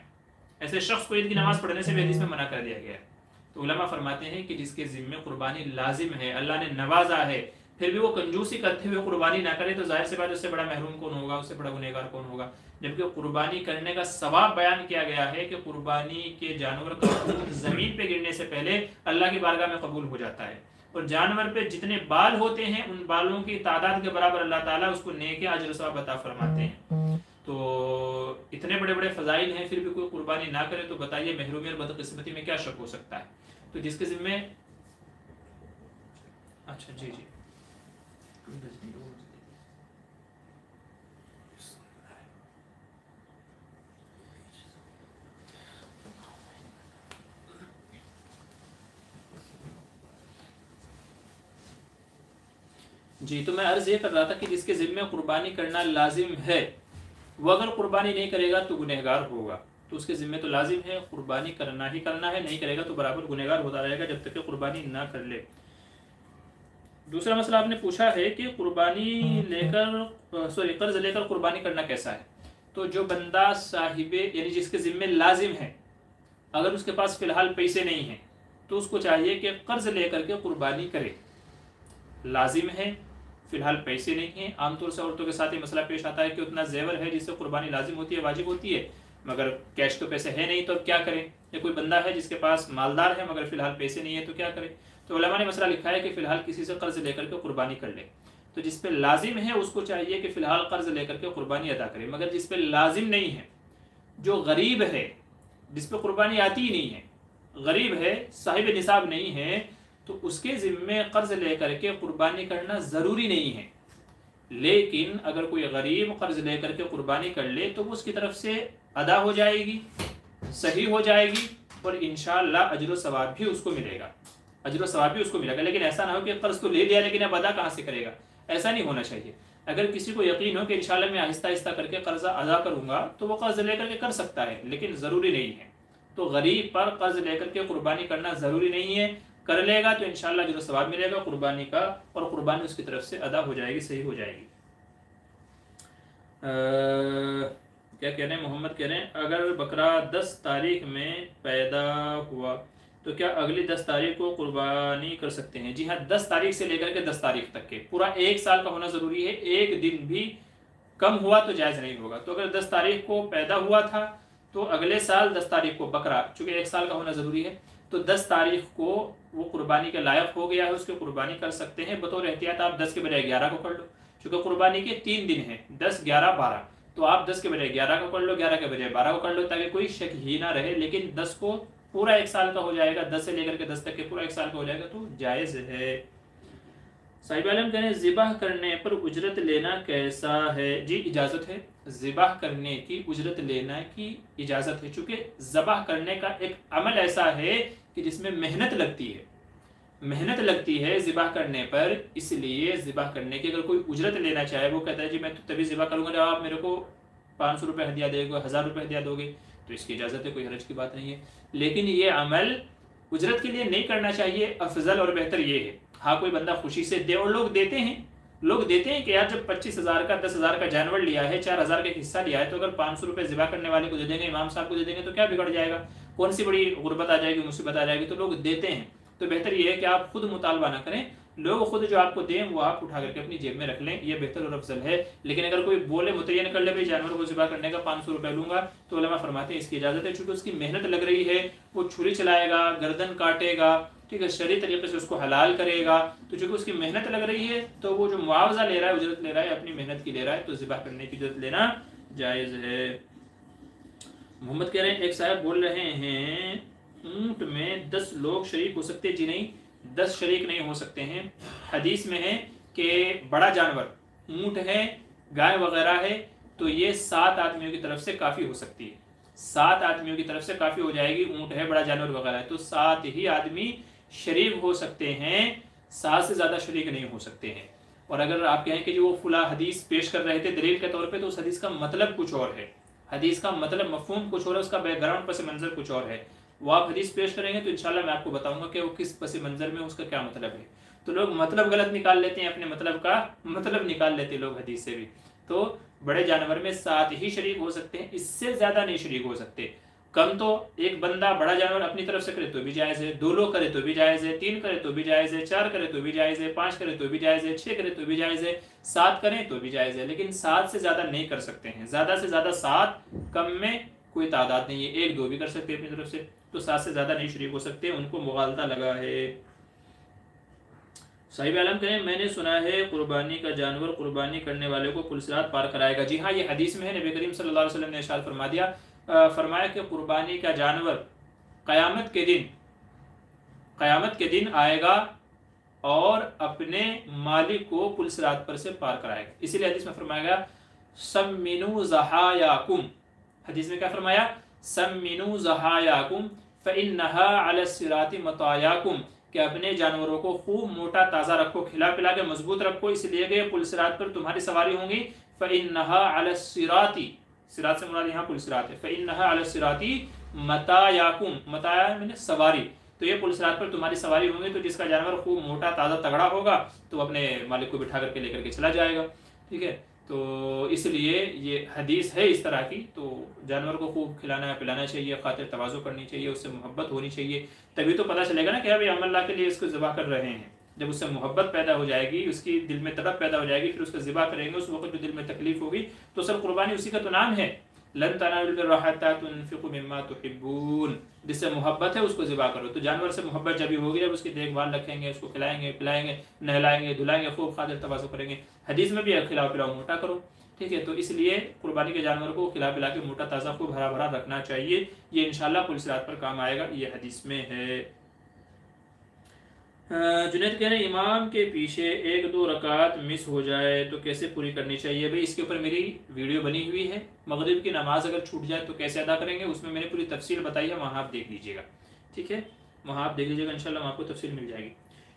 ऐसे शख्स को ईद की नमाज पढ़ने से भी हदीस में मना कर दिया गया है। तो उलमा फरमाते हैं कि जिसके जिम्मे कुर्बानी लाजिम है, अल्लाह ने नवाजा है, फिर भी वो कंजूसी करते हुए कुर्बानी ना करे, तो जाहिर सी बात, उससे बड़ा महरूम कौन होगा, उससे बड़ा गुनहगार कौन होगा। जबकि कुर्बानी करने का सवाब बयान किया गया है कि कुर्बानी के जानवर का खून जमीन पे गिरने से पहले अल्लाह की बारगाह में कबूल हो जाता है, और जानवर पे जितने बाल होते हैं उन बालों की तादाद के बराबर अल्लाह ताला उसको नेक अजर सवाब अता फरमाते हैं। तो इतने बड़े बड़े फजाइल हैं, फिर भी कोई कुर्बानी ना करे, तो बताइए महरूमी और बदकिस्मती में क्या शक हो सकता है? तो जिसके जिम्मे, अच्छा जी जी, जी, तो मैं अर्ज ये कर रहा था कि जिसके जिम्मे कुर्बानी करना लाजिम है, वो अगर कुर्बानी नहीं करेगा तो गुनहगार होगा। तो उसके जिम्मे तो लाजिम है, कुर्बानी करना ही करना है, नहीं करेगा तो बराबर गुनहगार होता रहेगा जब तक कि कुर्बानी ना कर ले। दूसरा मसला आपने पूछा है कि कुर्बानी लेकर, सॉरी, कर्ज लेकर कुर्बानी करना कैसा है? तो जो बंदा साहिबे, यानी जिसके जिम्मे लाजिम है, अगर उसके पास फिलहाल पैसे नहीं हैं तो उसको चाहिए कि कर्ज लेकर के कुर्बानी करे। लाजिम है, फिलहाल पैसे नहीं हैं। आमतौर से औरतों के साथ ये मसला पेश आता है कि उतना जेवर है जिससे कुर्बानी लाजिम होती है, वाजिब होती है, मगर कैश तो पैसे है नहीं, तो अब क्या करें? या कोई बंदा है जिसके पास मालदार है मगर फिलहाल पैसे नहीं है, तो क्या करें? तो उलमा ने मसला लिखा है कि फिलहाल किसी से कर्ज लेकर के कुर्बानी कर ले। तो जिस पे लाजिम है उसको चाहिए कि फिलहाल कर्ज लेकर के कुर्बानी अदा करे, मगर जिस पे लाजिम नहीं है, जो गरीब है, जिस पे कुर्बानी आती ही नहीं है, गरीब है, साहिब निसाब नहीं है, तो उसके जिम्मे कर्ज लेकर के कुर्बानी करना ज़रूरी नहीं है। लेकिन अगर कोई गरीब कर्ज लेकर के कुर्बानी कर ले तो वो उसकी तरफ से अदा हो जाएगी, सही हो जाएगी, और इंशाअल्लाह अजर सवाब भी उसको मिलेगा, अजर सवाब भी उसको मिलेगा। लेकिन ऐसा ना हो कि कर्ज तो ले लिया लेकिन अब अदा कहाँ से करेगा, ऐसा नहीं होना चाहिए। अगर किसी को यकीन हो कि इंशाअल्लाह मैं आहिस्ता आहिस्ता करके कर्जा अदा करूंगा, तो वो कर्ज लेकर के कर सकता है, लेकिन ज़रूरी नहीं है। तो गरीब पर कर्ज लेकर के कुर्बानी करना ज़रूरी नहीं है, कर लेगा तो इंशाअल्लाह जो सवाब मिलेगा कुर्बानी का, और कुर्बानी उसकी तरफ से अदा हो जाएगी, सही हो जाएगी। क्या कह रहे हैं? मोहम्मद कह रहे हैं, अगर बकरा 10 तारीख में पैदा हुआ तो क्या अगली 10 तारीख को कुर्बानी कर सकते हैं? जी हाँ, 10 तारीख से लेकर के 10 तारीख तक के, पूरा 1 साल का होना ज़रूरी है। एक दिन भी कम हुआ तो जायज़ नहीं होगा। तो अगर 10 तारीख को पैदा हुआ था तो अगले साल 10 तारीख को बकरा, चूंकि 1 साल का होना ज़रूरी है, तो 10 तारीख को वो कुर्बानी के लायक हो गया है, उसकी कुर्बानी कर सकते हैं। बतौर एहतियात आप 10 के बजाय 11 को कर लो, चूंकि कुर्बानी के 3 दिन हैं, 10, 11, 12, तो आप 10 के बजाय 11 को कर लो, 11 के बजाय 12 को कर लो, ताकि कोई शक ही ना रहे। लेकिन 10 को पूरा 1 साल का हो जाएगा, 10 से लेकर के 10 तक के पूरा 1 साल का हो जाएगा, तो जायज़ है। साहिब आलम कह रहे हैं ज़िबाह करने पर उजरत लेना कैसा है? जी इजाज़त है, ज़िबाह करने की उजरत लेना की इजाज़त है, चूँकि ज़बाह करने का एक अमल ऐसा है कि जिसमें मेहनत लगती है, मेहनत लगती है ज़िबाह करने पर, इसलिए ज़िबाह करने की अगर कोई उजरत लेना चाहे, वो कहता है जी मैं तो तभी ज़िबाह करूँगा जब आप मेरे को 500 रुपये हदिया दोगे, 1000 रुपये हदिया दोगे, तो इसकी इजाज़त है, कोई हर्ज की बात नहीं है। लेकिन ये अमल उजरत के लिए नहीं करना चाहिए, अफजल और बेहतर ये है। हाँ, कोई बंदा खुशी से दे, और लोग देते हैं कि यार जब 25,000 का 10,000 का जानवर लिया है, 4,000 का हिस्सा लिया है, तो अगर 500 रुपये ज़िबा करने वाले को दे देंगे, इमाम साहब को दे देंगे, तो क्या बिगड़ जाएगा? कौन सी बड़ी गुर्बत आ जाएगी, मुसीबत आ जाएगी? तो लोग देते हैं। तो बेहतर ये है कि आप खुद मुतालबा ना करें, लोग खुद जो आपको दें वो आप उठा करके अपनी जेब में रख लें, ये बेहतर और अफजल है। लेकिन अगर कोई बोले मुतय्यन कर ले भाई जानवर को ज़िबा करने का 500 रुपये लूंगा, तो उलमा फरमाते हैं इसकी इजाज़त है, चूँकि उसकी मेहनत लग रही है, वो छुरी चलाएगा, गर्दन काटेगा, ठीक है, शरीय तरीके से उसको हलाल करेगा, तो चूँकि उसकी मेहनत लग रही है, तो वो जो मुआवजा ले रहा है, उजरत ले रहा है, अपनी मेहनत की ले रहा है, तो ज़िबा करने की उजरत लेना जायज़ है। मोहम्मद कह रहे हैं, एक साहब बोल रहे हैं ऊँट में 10 लोग शरीक हो सकते? जी नहीं, 10 शरीक नहीं हो सकते हैं। हदीस में है कि बड़ा जानवर ऊँट है, गाय वगैरह है, तो ये 7 आदमियों की तरफ से काफ़ी हो सकती है, 7 आदमियों की तरफ से काफ़ी हो जाएगी। ऊँट है, बड़ा जानवर वगैरह है, तो 7 ही आदमी शरीक हो सकते हैं, 7 से ज़्यादा शरीक नहीं हो सकते हैं। और अगर आप कहें कि जो वो फुला हदीस पेश कर रहे थे दलील के तौर पे, तो उस हदीस का मतलब कुछ और है, हदीस का मतलब मफहूम कुछ और है, उसका बैकग्राउंड पस मंज़र कुछ और है। वो आप हदीस पेश करेंगे तो इंशाल्लाह मैं आपको बताऊंगा कि वो किस पस मंज़र में उसका क्या मतलब है। तो लोग मतलब गलत निकाल लेते हैं, अपने मतलब का मतलब निकाल लेते हैं लोग हदीस से भी। तो बड़े जानवर में 7 ही शरीक हो सकते हैं, इससे ज़्यादा नहीं शरीक हो सकते। कम तो एक बंदा बड़ा जानवर अपनी तरफ से करे तो भी जायज़ है, 2 लोग करे तो भी जायज़ है, 3 करे तो भी जायज़ है, 4 करे तो भी जायज़ है, 5 करे तो भी जायज़ है, 6 करे तो भी जायज़ है, 7 करें तो भी जायज़ है। लेकिन 7 से ज़्यादा नहीं कर सकते हैं, ज़्यादा से ज़्यादा 7, कम में कोई तादाद नहीं है, 1, 2 भी कर सकते हैं अपनी तरफ से, तो 7 से ज़्यादा नहीं शरीक हो सकते, उनको मुगालता लगा है। साहिब आलम कहें, मैंने सुना है कुर्बानी का जानवर कुर्बानी करने वाले को पुलसिरात पार कराएगा। जी हाँ, ये हदीस में है, नबी करीम सल्लल्लाहु अलैहि वसल्लम ने इरशाद फरमाया कि कुर्बानी का जानवर क़यामत के दिन आएगा और अपने मालिक को पुलसिरात पर से पार कराएगा। इसीलिए हदीस में फरमाया गया सम्मिनू ज़हायाकुम, हदीस में क्या फरमाया? सम्मिनू ज़हायाकुम फ़इन्नहा अला सिराति मतायाकुम, कि अपने जानवरों को खूब मोटा ताज़ा रखो, खिला पिला के मजबूत रखो, इसलिए कि पुलसिरात पर तुम्हारी सवारी होंगी। फ़इन्नहा अला सिराति, सिरात से मुराद यहाँ पुलसिरात है, फ़इन्नहा अला सिराति मतायाकुम, मताया मैंने सवारी, तो ये पुलसिरात पर तुम्हारी सवारी होंगी। तो जिसका जानवर खूब मोटा ताज़ा तगड़ा होगा तो अपने मालिक को बिठा करके लेकर के चला जाएगा, ठीक है। तो इसलिए ये हदीस है इस तरह की, तो जानवर को खूब खिलाना पिलाना चाहिए, खातिर तवाज़ु करनी चाहिए, उससे मोहब्बत होनी चाहिए, तभी तो पता चलेगा ना कि भाई हम अल्लाह के लिए इसको ज़िबा कर रहे हैं। जब उससे मोहब्बत पैदा हो जाएगी, उसकी दिल में तड़प पैदा हो जाएगी, फिर उसका ज़िबा करेंगे, उस वक्त जो दिल में तकलीफ होगी, तो सब कुर्बानी उसी का तो नाम है, लन तनालुल बिर्रा हत्ता तुनफिकू मिम्मा तुहिब्बून, जिससे मोहब्बत है उसको ज़िबा करो। तो जानवर से मोहब्बत जब भी होगी, जब उसकी देखभाल रखेंगे, उसको खिलाएंगे पिलाएंगे, नहलाएंगे धुलाएंगे, खूब खातिर तवाज़ु करेंगे। हदीस में भी खिलाओ पिलाओ मोटा करो, ठीक है। तो इसलिए कुर्बानी के जानवर को खिला पिला के मोटा ताज़ा खूब हरा भरा रखना चाहिए, ये इंशाल्लाह पुलसिरात पर काम आएगा, ये हदीस में है। जुनैद कह रहे हैं, इमाम के पीछे 1-2 रकात मिस हो जाए तो कैसे पूरी करनी चाहिए? भाई इसके ऊपर मेरी वीडियो बनी हुई है, मगरिब की नमाज अगर छूट जाए तो कैसे अदा करेंगे, उसमें मैंने पूरी तफसील बताई है, वहाँ आप देख लीजिएगा, ठीक है, वहाँ आप देख लीजिएगा, इंशाल्लाह वहाँ आपको तफसील मिल जाएगी।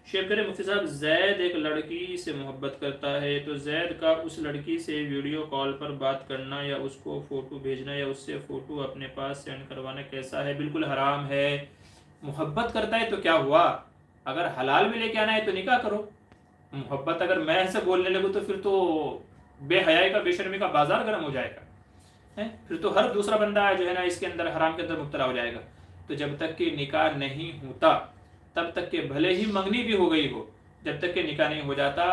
शेख कह रहे मुफ्ती साहब, जैद एक लड़की से मोहब्बत करता है, तो जैद का उस लड़की से वीडियो कॉल पर बात करना या उसको फ़ोटो भेजना या उससे फ़ोटो अपने पास सेंड करवाना कैसा है? बिल्कुल हराम है। मोहब्बत करता है तो क्या हुआ, अगर हलाल में लेके आना है तो निकाह करो। मोहब्बत अगर मैं ऐसे बोलने लगूँ तो फिर तो बेहयाई का बेशर्मी का बाजार गर्म हो जाएगा, है, फिर तो हर दूसरा बंदा जो है ना इसके अंदर हराम के अंदर मुब्तला हो जाएगा। तो जब तक कि निकाह नहीं होता तब तक के भले ही मंगनी भी हो गई हो, जब तक कि निकाह नहीं हो जाता,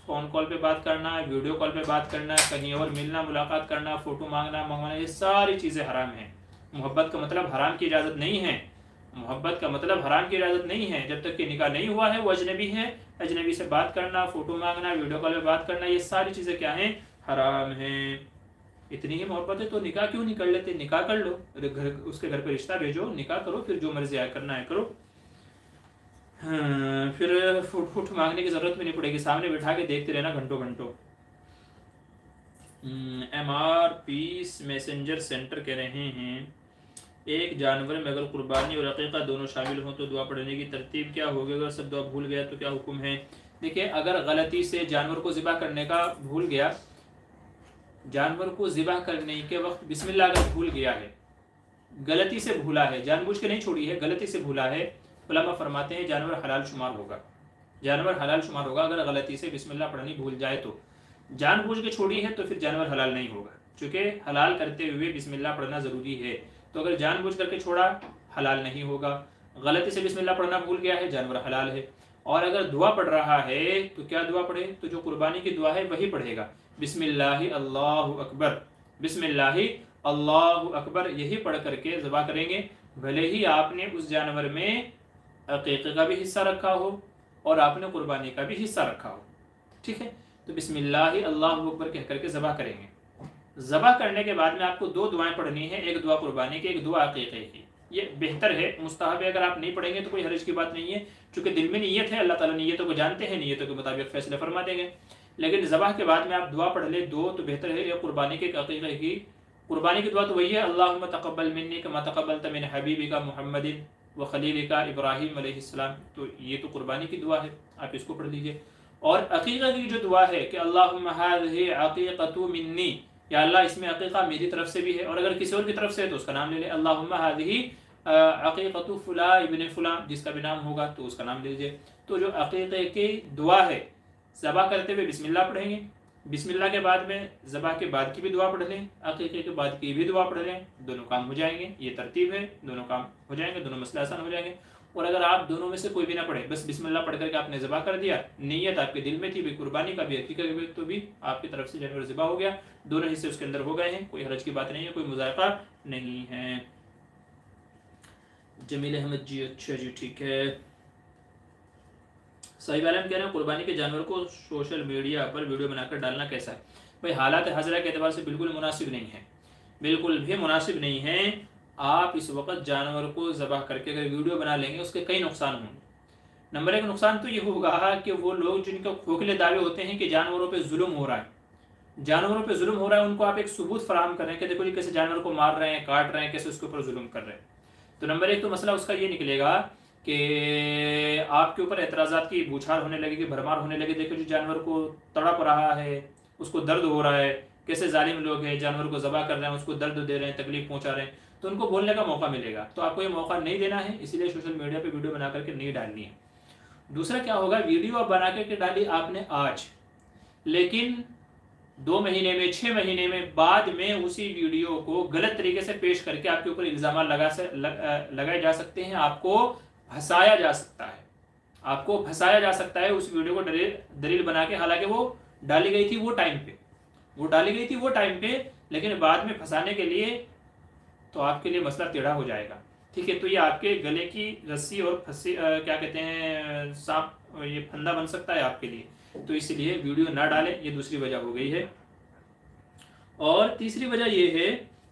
फ़ोन कॉल पे बात करना, वीडियो कॉल पे बात करना, कहीं और मिलना मुलाकात करना, फ़ोटो मांगना मंगवाना, ये सारी चीज़ें हराम हैं। मोहब्बत का मतलब हराम की इजाज़त नहीं है, मोहब्बत का मतलब हराम की इजाज़त नहीं है। जब तक कि निकाह नहीं हुआ है वो अजनबी है, अजनबी से बात करना, फ़ोटो मांगना, वीडियो कॉल में बात करना, ये सारी चीज़ें क्या हैं, हराम हैं। इतनी ही मोहब्बत है तो निकाह क्यों नहीं कर लेते, निकाह कर लो, घर उसके घर पे रिश्ता भेजो, निकाह करो, फिर जो मर्जी आया करना है करो। हाँ, फिर फुट मांगने की ज़रूरत भी नहीं पड़ेगी, सामने बिठा के देखते रहना घंटों घंटों। MR पीस मैसेंजर सेंटर कह रहे हैं, एक जानवर में अगर कुर्बानी और अकीक़ा दोनों शामिल हों तो दुआ पढ़ने की तरतीब क्या होगी, अगर सब दुआ भूल गया तो क्या हुक्म है। देखिए, अगर गलती से जानवर को ज़िबा करने का भूल गया, जानवर को ज़िबा करने के वक्त बिस्मिल्लाह अगर भूल गया है, गलती से भूला है, जानबूझ के नहीं छोड़ी है, गलती से भूला है, उलमा फरमाते हैं जानवर हलाल शुमार होगा, जानवर हलाल शुमार होगा अगर गलती से बिस्मिल्लाह पढ़नी भूल जाए तो। जानबूझ के छोड़ी है तो फिर जानवर हलाल नहीं होगा, क्योंकि हलाल करते हुए बिस्मिल्लाह पढ़ना ज़रूरी है। तो अगर जानबूझ करके छोड़ा हलाल नहीं होगा, गलती से बिस्मिल्लाह पढ़ना भूल गया है, जानवर हलाल है। और अगर दुआ पढ़ रहा है तो क्या दुआ पढ़े, तो जो कुर्बानी की दुआ है वही पढ़ेगा, बिस्मिल्लाहि अल्लाहु अकबर, बिस्मिल्लाहि अल्लाहु अकबर, यही पढ़ करके ज़बा करेंगे। भले ही आपने उस जानवर में अक़ीक़े का भी हिस्सा रखा हो और आपने कुर्बानी का भी हिस्सा रखा हो, ठीक है। तो बिस्मिल्लाहि अल्लाहु अकबर कह करके ज़बा करेंगे। ज़बा करने के बाद में आपको दो दुआएं पढ़नी है, एक दुआ कुर्बानी की, एक दुआ अक़ीक़े की। ये बेहतर है, मुस्तहब है। अगर आप नहीं पढ़ेंगे तो कोई हर्ज की बात नहीं है, क्योंकि दिल में नीयत है, अल्लाह ताला नीयतों को जानते हैं, नीयतों के मुताबिक फ़ैसले फरमा देंगे। लेकिन ज़बह के बाद में आप दुआ पढ़ ले दो तो बेहतर है, या कुर्बानी के अक़ीक़े की। कुर्बानी की दुआ तो वही है, अल्लाहुम्मा तक़ब्बल मिन्नी कमा तक़ब्बलत मिन हबीबिका मुहम्मदिन व खलीलिका इब्राहीम अलैहिस्सलाम। तो ये तो कुर्बानी की दुआ है, आप इसको पढ़ लीजिए। और अक़ीक़ा की जो दुआ है कि अल्लाहुम्मा हाज़िही अक़ीक़तु मिन्नी, या अल्लाह इसमें अक़ीक़ा मेरी तरफ से भी है, और अगर किसी और की तरफ से है तो उसका नाम ले लें, अल्लाहुम्मा हाज़िही अक़ीक़तु फ़ुला इब्न फ़ुला, जिसका भी नाम होगा तो उसका नाम ले लीजिए। तो जो अक़ीक़े की दुआ है, ज़बा करते हुए बिस्मिल्लाह पढ़ेंगे, बिस्मिल्लाह के बाद में ज़बा के बाद की भी दुआ पढ़ लें, अक़ीक़े के बाद की भी दुआ पढ़ लें, दोनों काम हो जाएंगे। ये तरतीब है, दोनों काम हो जाएंगे, दोनों मसले आसान हो जाएंगे। और अगर आप दोनों में से कोई भी ना पढ़े, बस बिस्मिल्लाह पढ़ करके आपने ज़बा कर दिया, नीयत आपके दिल में थी भी कुर्बानी का भी अक़ीक़े का भी, तो भी आपकी तरफ से जानवर ज़बा हो गया, दोनों हिस्से उसके अंदर हो गए हैं, कोई हरज की बात नहीं है, कोई मुज़ायक़ा नहीं है। जमील अहमद जी, अच्छा जी, ठीक है। साहिब आलम कह रहे हैं कुर्बानी के जानवर को सोशल मीडिया पर वीडियो बनाकर डालना कैसा है। भाई हालात हज़रा के एतबार से बिल्कुल मुनासिब नहीं है, बिल्कुल भी मुनासिब नहीं है। आप इस वक्त जानवर को ज़बह करके अगर वीडियो बना लेंगे उसके कई नुकसान होंगे। नंबर 1 नुकसान तो ये होगा कि वो लोग जिनके खोखले दावे होते हैं कि जानवरों पर जुल्म हो रहा है, जानवरों पे जुल्म हो रहा है, उनको आप एक सबूत फराहम कर रहे हैं कि देखो जी कैसे जानवर को मार रहे हैं, काट रहे हैं, कैसे उसके ऊपर जुल्म कर रहे हैं। तो नंबर 1 तो मसला उसका ये निकलेगा कि आपके ऊपर एतराज़ात की बौछार होने लगेगी, भरमार होने लगे, देखो जी जानवर को तड़प रहा है, उसको दर्द हो रहा है, कैसे जालिम लोग हैं, जानवर को ज़बह कर रहे हैं, उसको दर्द दे रहे हैं, तकलीफ पहुँचा रहे हैं, तो उनको बोलने का मौका मिलेगा। तो आपको ये मौका नहीं देना है, इसीलिए सोशल मीडिया पर वीडियो बना करके नहीं डालनी है। दूसरा क्या होगा, वीडियो आप बना करके डाली आपने आज, लेकिन 2 महीने में, 6 महीने में बाद में उसी वीडियो को गलत तरीके से पेश करके आपके ऊपर इल्ज़ाम लगाए जा सकते हैं, आपको फंसाया जा सकता है, आपको फंसाया जा सकता है उस वीडियो को दलील बना के। हालांकि वो डाली गई थी वो टाइम पे, वो डाली गई थी वो टाइम पे, लेकिन बाद में फंसाने के लिए तो आपके लिए मसला टेढ़ा हो जाएगा, ठीक है। तो ये आपके गले की रस्सी और फंसी क्या कहते हैं सांप, ये फंदा बन सकता है आपके लिए, तो इसलिए वीडियो ना डालें, ये दूसरी वजह हो गई है। और तीसरी वजह ये है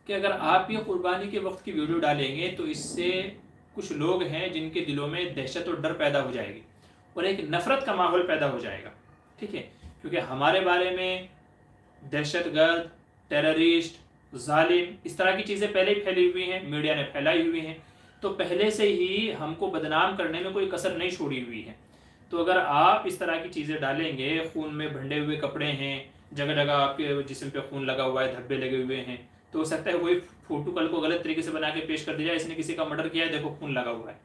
कि अगर आप ये कुर्बानी के वक्त की वीडियो डालेंगे तो इससे कुछ लोग हैं जिनके दिलों में दहशत और डर पैदा हो जाएगी और एक नफ़रत का माहौल पैदा हो जाएगा, ठीक है। क्योंकि हमारे बारे में दहशतगर्द, टेररिस्ट, जालिम, इस तरह की चीज़ें पहले ही फैली हुई हैं, मीडिया ने फैलाई हुई हैं, तो पहले से ही हमको बदनाम करने में कोई कसर नहीं छोड़ी हुई है। तो अगर आप इस तरह की चीज़ें डालेंगे, खून में भंडे हुए कपड़े हैं, जगह जगह आपके जिस्म पे खून लगा हुआ है, धब्बे लगे हुए हैं, तो हो सकता है कोई फोटो कल को गलत तरीके से बना के पेश कर दिया, इसने किसी का मर्डर किया है, देखो खून लगा हुआ है,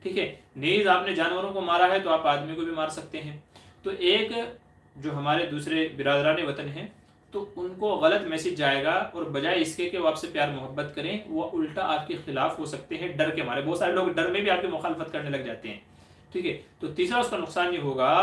ठीक है। नीज़ आपने जानवरों को मारा है तो आप आदमी को भी मार सकते हैं। तो एक जो हमारे दूसरे बिरादरान वतन हैं तो उनको गलत मैसेज जाएगा, और बजाय इसके कि वो आपसे प्यार मोहब्बत करें, वो उल्टा आपके खिलाफ हो सकते हैं डर के मारे। बहुत सारे लोग डर में भी आपकी मुखालफत करने लग जाते हैं, ठीक है। तो तीसरा उसका नुकसान ये होगा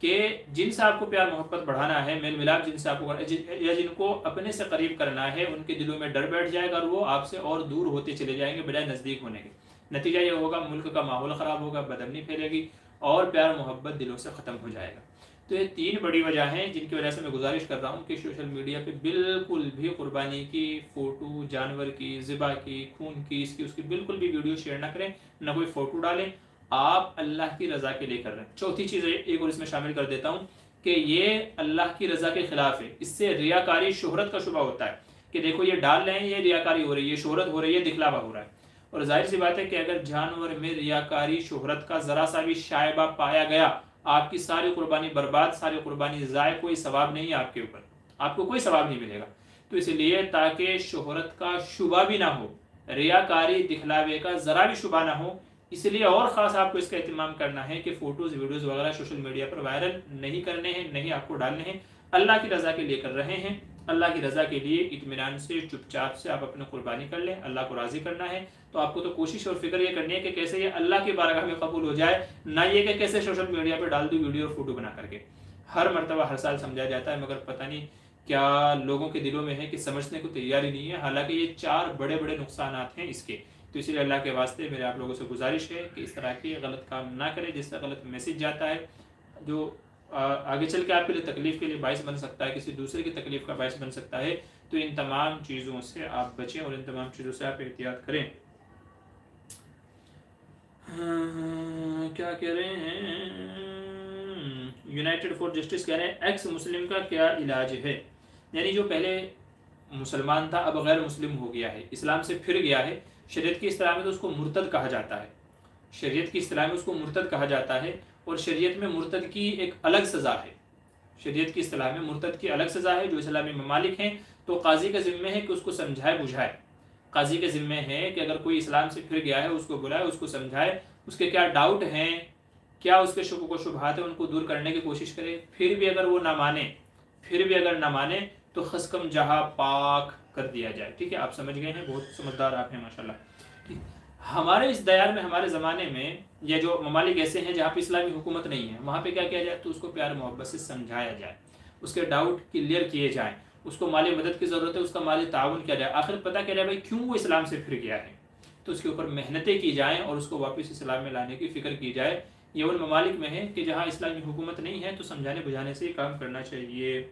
कि जिनसे आपको प्यार मोहब्बत बढ़ाना है, मेल मिलाप जिनसे आपको या जिनको अपने से करीब करना है, उनके दिलों में डर बैठ जाएगा और वो आपसे और दूर होते चले जाएंगे बजाय नज़दीक होने के। नतीजा ये होगा मुल्क का माहौल ख़राब होगा, बदअमनी फैलेगी और प्यार मोहब्बत दिलों से ख़त्म हो जाएगा। तो ये 3 बड़ी वजह हैं जिनकी वजह से मैं गुजारिश कर रहा हूँ कि सोशल मीडिया पे बिल्कुल भी कुर्बानी की फ़ोटो, जानवर की, ज़िबा की, खून की, इसकी उसकी बिल्कुल भी वीडियो शेयर ना करें, ना कोई फ़ोटो डालें। आप अल्लाह की रज़ा के लिए कर रहे हैं। चौथी चीज़ एक और इसमें शामिल कर देता हूँ कि ये अल्लाह की रज़ा के ख़िलाफ़ है। इससे रियाकारी, शोहरत का शुबा होता है कि देखो ये डाल रहे हैं, ये रियाकारी हो रही है, ये शोहरत हो रही है, दिखलावा हो रहा है। और जाहिर सी बात है कि अगर जानवर में रियाकारी, शोहरत का ज़रा सा भी शायबा पाया गया, आपकी सारी कुर्बानी बर्बाद, सारी कुर्बानी ज़ाय, कोई सवाब नहीं है आपके ऊपर, आपको कोई सवाब नहीं मिलेगा। तो इसलिए ताकि शोहरत का शुबा भी ना हो, रियाकारी, दिखलावे का ज़रा भी शुबा ना हो, इसलिए और ख़ास आपको इसका एहतमाम करना है कि फ़ोटोज़, वीडियोज़ वगैरह सोशल मीडिया पर वायरल नहीं करने हैं, नहीं आपको डालने हैं। अल्लाह की रज़ा के लिए कर रहे हैं, अल्लाह की रज़ा के लिए इत्मीनान से, चुपचाप से आप अपनी कुर्बानी कर लें। अल्लाह को राज़ी करना है तो आपको तो कोशिश और फिक्र ये करनी है कि कैसे ये अल्लाह की बारगाह में कबूल हो जाए, ना ये कि कैसे सोशल मीडिया पर डाल दूँ वीडियो और फ़ोटो बना करके। हर मरतबा, हर साल समझाया जाता है, मगर पता नहीं क्या लोगों के दिलों में है कि समझने को तैयारी नहीं है। हालांकि ये 4 बड़े बड़े नुकसानात हैं इसके। तो इसलिए अल्लाह के वास्ते मेरे आप लोगों से गुजारिश है कि इस तरह के गलत काम ना करें जिससे गलत मैसेज जाता है, जो आगे चल के आपके लिए तकलीफ़ के लिए बायस बन सकता है, किसी दूसरे की तकलीफ़ का बायस बन सकता है। तो इन तमाम चीज़ों से आप बचें और इन तमाम चीज़ों से आप एहतियात करें। क्या कह रहे हैं, यूनाइटेड फॉर जस्टिस कह रहे हैं एक्स मुस्लिम का क्या इलाज है। यानी जो पहले मुसलमान था अब गैर मुस्लिम हो गया है, इस्लाम से फिर गया है, शरीयत की इस्तिलाह में तो उसको मुर्तद कहा जाता है, शरीयत की इस्तिलाह में उसको मुर्तद कहा जाता है। और शरीयत में मुर्तद की एक अलग सज़ा है, शरीयत की इस्तिलाह में मुर्तद की अलग सज़ा है। जो इस्लामी ममालिक हैं तो काजी का ज़िम्मे है कि उसको समझाए बुझाए, काजी के ज़िम्मे है कि अगर कोई इस्लाम से फिर गया है उसको बुलाए, उसको समझाए, उसके क्या डाउट हैं, क्या उसके शुबहात हैं, उनको दूर करने की कोशिश करे। फिर भी अगर वो ना माने, फिर भी अगर ना माने तो खसकम जहाँ पाक कर दिया जाए। ठीक है, आप समझ गए हैं, बहुत समझदार आप हैं माशाल्लाह। ठीक, हमारे इस दयार में, हमारे ज़माने में, ये जो ममालिक ऐसे हैं जहाँ पे इस्लामी हुकूमत नहीं है, वहाँ पे क्या किया जाए तो उसको प्यार मोहब्बत से समझाया जाए, उसके डाउट क्लियर किए जाएँ, उसको माली मदद की ज़रूरत है, उसका माली ताउन किया जाए, आखिर पता किया जाए भाई क्यों वो इस्लाम से फिर गया है, तो उसके ऊपर मेहनतें की जाएँ और उसको वापस इस्लाम में लाने की फ़िक्र की जाए। ये उन ममालिक में है कि जहाँ इस्लामी हुकूमत नहीं है तो समझाने बुझाने से ही काम करना चाहिए।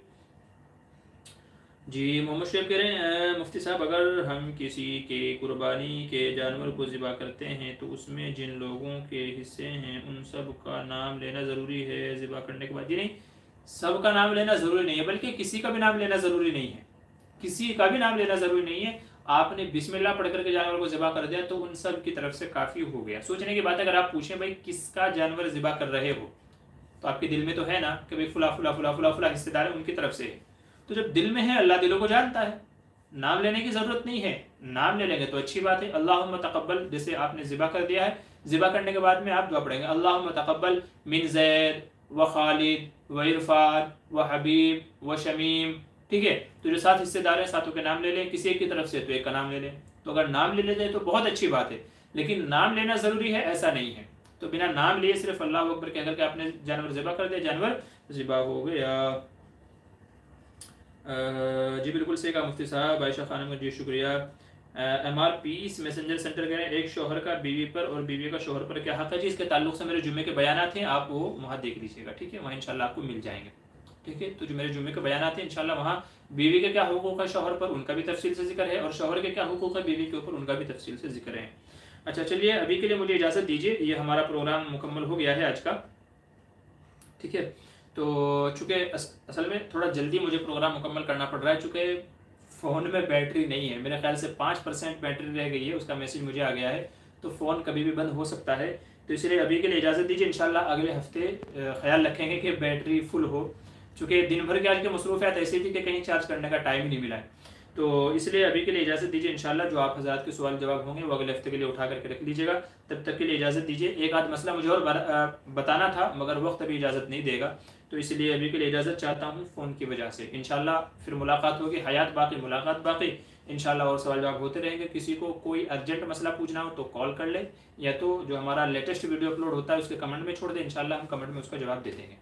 जी, मोहम्मद शेख कह रहे हैं मुफ्ती साहब, अगर हम किसी के कुर्बानी के जानवर को ज़िबा करते हैं तो उसमें जिन लोगों के हिस्से हैं उन सब का नाम लेना ज़रूरी है ज़िबा करने के बाद? जी नहीं, सब का नाम लेना ज़रूरी नहीं है, बल्कि किसी का भी नाम लेना ज़रूरी नहीं है, किसी का भी नाम लेना ज़रूरी नहीं है। आपने बिस्मिल्लाह पढ़ करके जानवर को ज़िबा कर दिया तो उन सब की तरफ से काफ़ी हो गया। सोचने की बात है, अगर आप पूछें भाई किसका जानवर ज़िबा कर रहे हो, तो आपके दिल में तो है ना कि भाई फुला फुला फुला फुला फुला हिस्सेदार है, उनकी तरफ से है। तो जब दिल में है, अल्लाह दिलों को जानता है, नाम लेने की ज़रूरत नहीं है। नाम ले लेंगे तो अच्छी बात है। अल्लाहुम्मा तक़ब्बल, जैसे आपने ज़िबा कर दिया है, ज़िबा करने के बाद में आप दुआ पढ़ेंगे, अल्लाहुम्मा तक़ब्बल मिन ज़ैद व खालिद व इरफान व हबीब व शमीम। ठीक है, तो जो 7 हिस्सेदार हैं, 7 के नाम ले लें, किसी एक की तरफ से तो एक का नाम ले लें। तो अगर नाम ले लेते हैं तो बहुत अच्छी बात है, लेकिन नाम लेना ज़रूरी है ऐसा नहीं है। तो बिना नाम लिए सिर्फ अल्लाह अकबर कह करके आपने जानवर ज़िबा कर दिया, जानवर ज़िबा हो गया। जी बिल्कुल सही कहा मुफ्ती साहब। आयशा खानम, जी शुक्रिया। MR पीस मैसेंजर सेंटर कह रहे हैं एक शोहर का बीवी पर और बीवी का शोहर पर क्या हक़ है? जी, इसके ताल्लुक से मेरे जुम्मे के बयानात हैं, आप वो वहाँ देख लीजिएगा। ठीक है, वहाँ इंशाल्लाह आपको मिल जाएंगे। ठीक है, तो जो मेरे जुम्मे के बयानात हैं इंशाल्लाह वहाँ बीवी के क्या हुकूक है शोहर पर, उनका भी तफसील से जिक्र है, और शोहर के क्या हुकूक है बीवी के ऊपर, उनका भी तफसील से जिक्र है। अच्छा चलिए, अभी के लिए मुझे इजाज़त दीजिए, ये हमारा प्रोग्राम मुकम्मल हो गया है आज का। ठीक है, तो चूँकि असल में थोड़ा जल्दी मुझे प्रोग्राम मुकम्मल करना पड़ रहा है, चूँकि फ़ोन में बैटरी नहीं है, मेरे ख्याल से 5% बैटरी रह गई है, उसका मैसेज मुझे आ गया है, तो फ़ोन कभी भी बंद हो सकता है। तो इसलिए अभी के लिए इजाज़त दीजिए, इंशाल्लाह अगले हफ्ते ख्याल रखेंगे कि बैटरी फुल हो, चूँकि दिन भर के आज के मसरूफ़ियात ऐसी थी कि कहीं चार्ज करने का टाइम ही नहीं मिला है। तो इसलिए अभी के लिए इजाज़त दीजिए, इंशाल्लाह जो आप हज़रात के सवाल जवाब होंगे वो अगले हफ्ते के लिए उठा करके रख लीजिएगा। तब तक के लिए इजाज़त दीजिए। एक आध मसला मुझे और बताना था मगर वक्त अभी इजाज़त नहीं देगा, तो इसलिए अभी के लिए इजाज़त चाहता हूँ फ़ोन की वजह से। इंशाल्लाह फिर मुलाकात होगी, हयात बाकी मुलाकात बाकी, इंशाल्लाह और सवाल जवाब होते रहेंगे। किसी को कोई अर्जेंट मसला पूछना हो तो कॉल कर ले, या तो जो हमारा लेटेस्ट वीडियो अपलोड होता है उसके कमेंट में छोड़ दे, इंशाल्लाह हम कमेंट में उसका जवाब दे देंगे।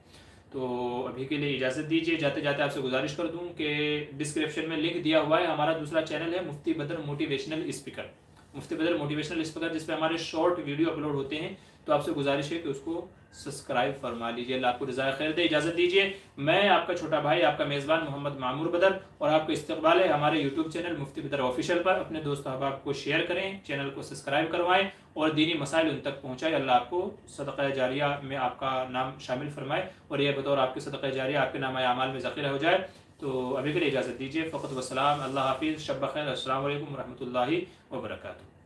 तो अभी के लिए इजाज़त दीजिए। जाते जाते आपसे गुजारिश कर दूं कि डिस्क्रिप्शन में लिंक दिया हुआ है, हमारा दूसरा चैनल है मुफ्ती बदर मोटिवेशनल स्पीकर, मुफ्ती बदर मोटिवेशनल स्पीकर, जिसपे हमारे शॉर्ट वीडियो अपलोड होते हैं। तो आपसे गुजारिश है कि उसको सब्सक्राइब फरमा लीजिए। अल्लाह आपको रज़ाए खैर दे। इजाज़त दीजिए। मैं आपका छोटा भाई, आपका मेज़बान मोहम्मद मामूर बदर, और आपका इस्तकबाल है हमारे यूट्यूब चैनल मुफ्ती बदर ऑफिशियल पर। अपने दोस्त अहबाब को शेयर करें, चैनल को सब्सक्राइब करवाएं और दीनी मसाइल उन तक पहुँचाएँ। अल्लाह आपको सदक़ा जारिया में आपका नाम शामिल फरमाए और यह बतौर आपके सदक़ा जारिया आपके नाम अमाल में ज़ख़ीरा हो जाए। तो अभी के लिए इजाज़त दीजिए। फ़क़त वस्सलाम, अल्लाह हाफ़िज़, शब बख़ैर, अस्सलामु अलैकुम व रहमतुल्लाहि व बरकातुहू।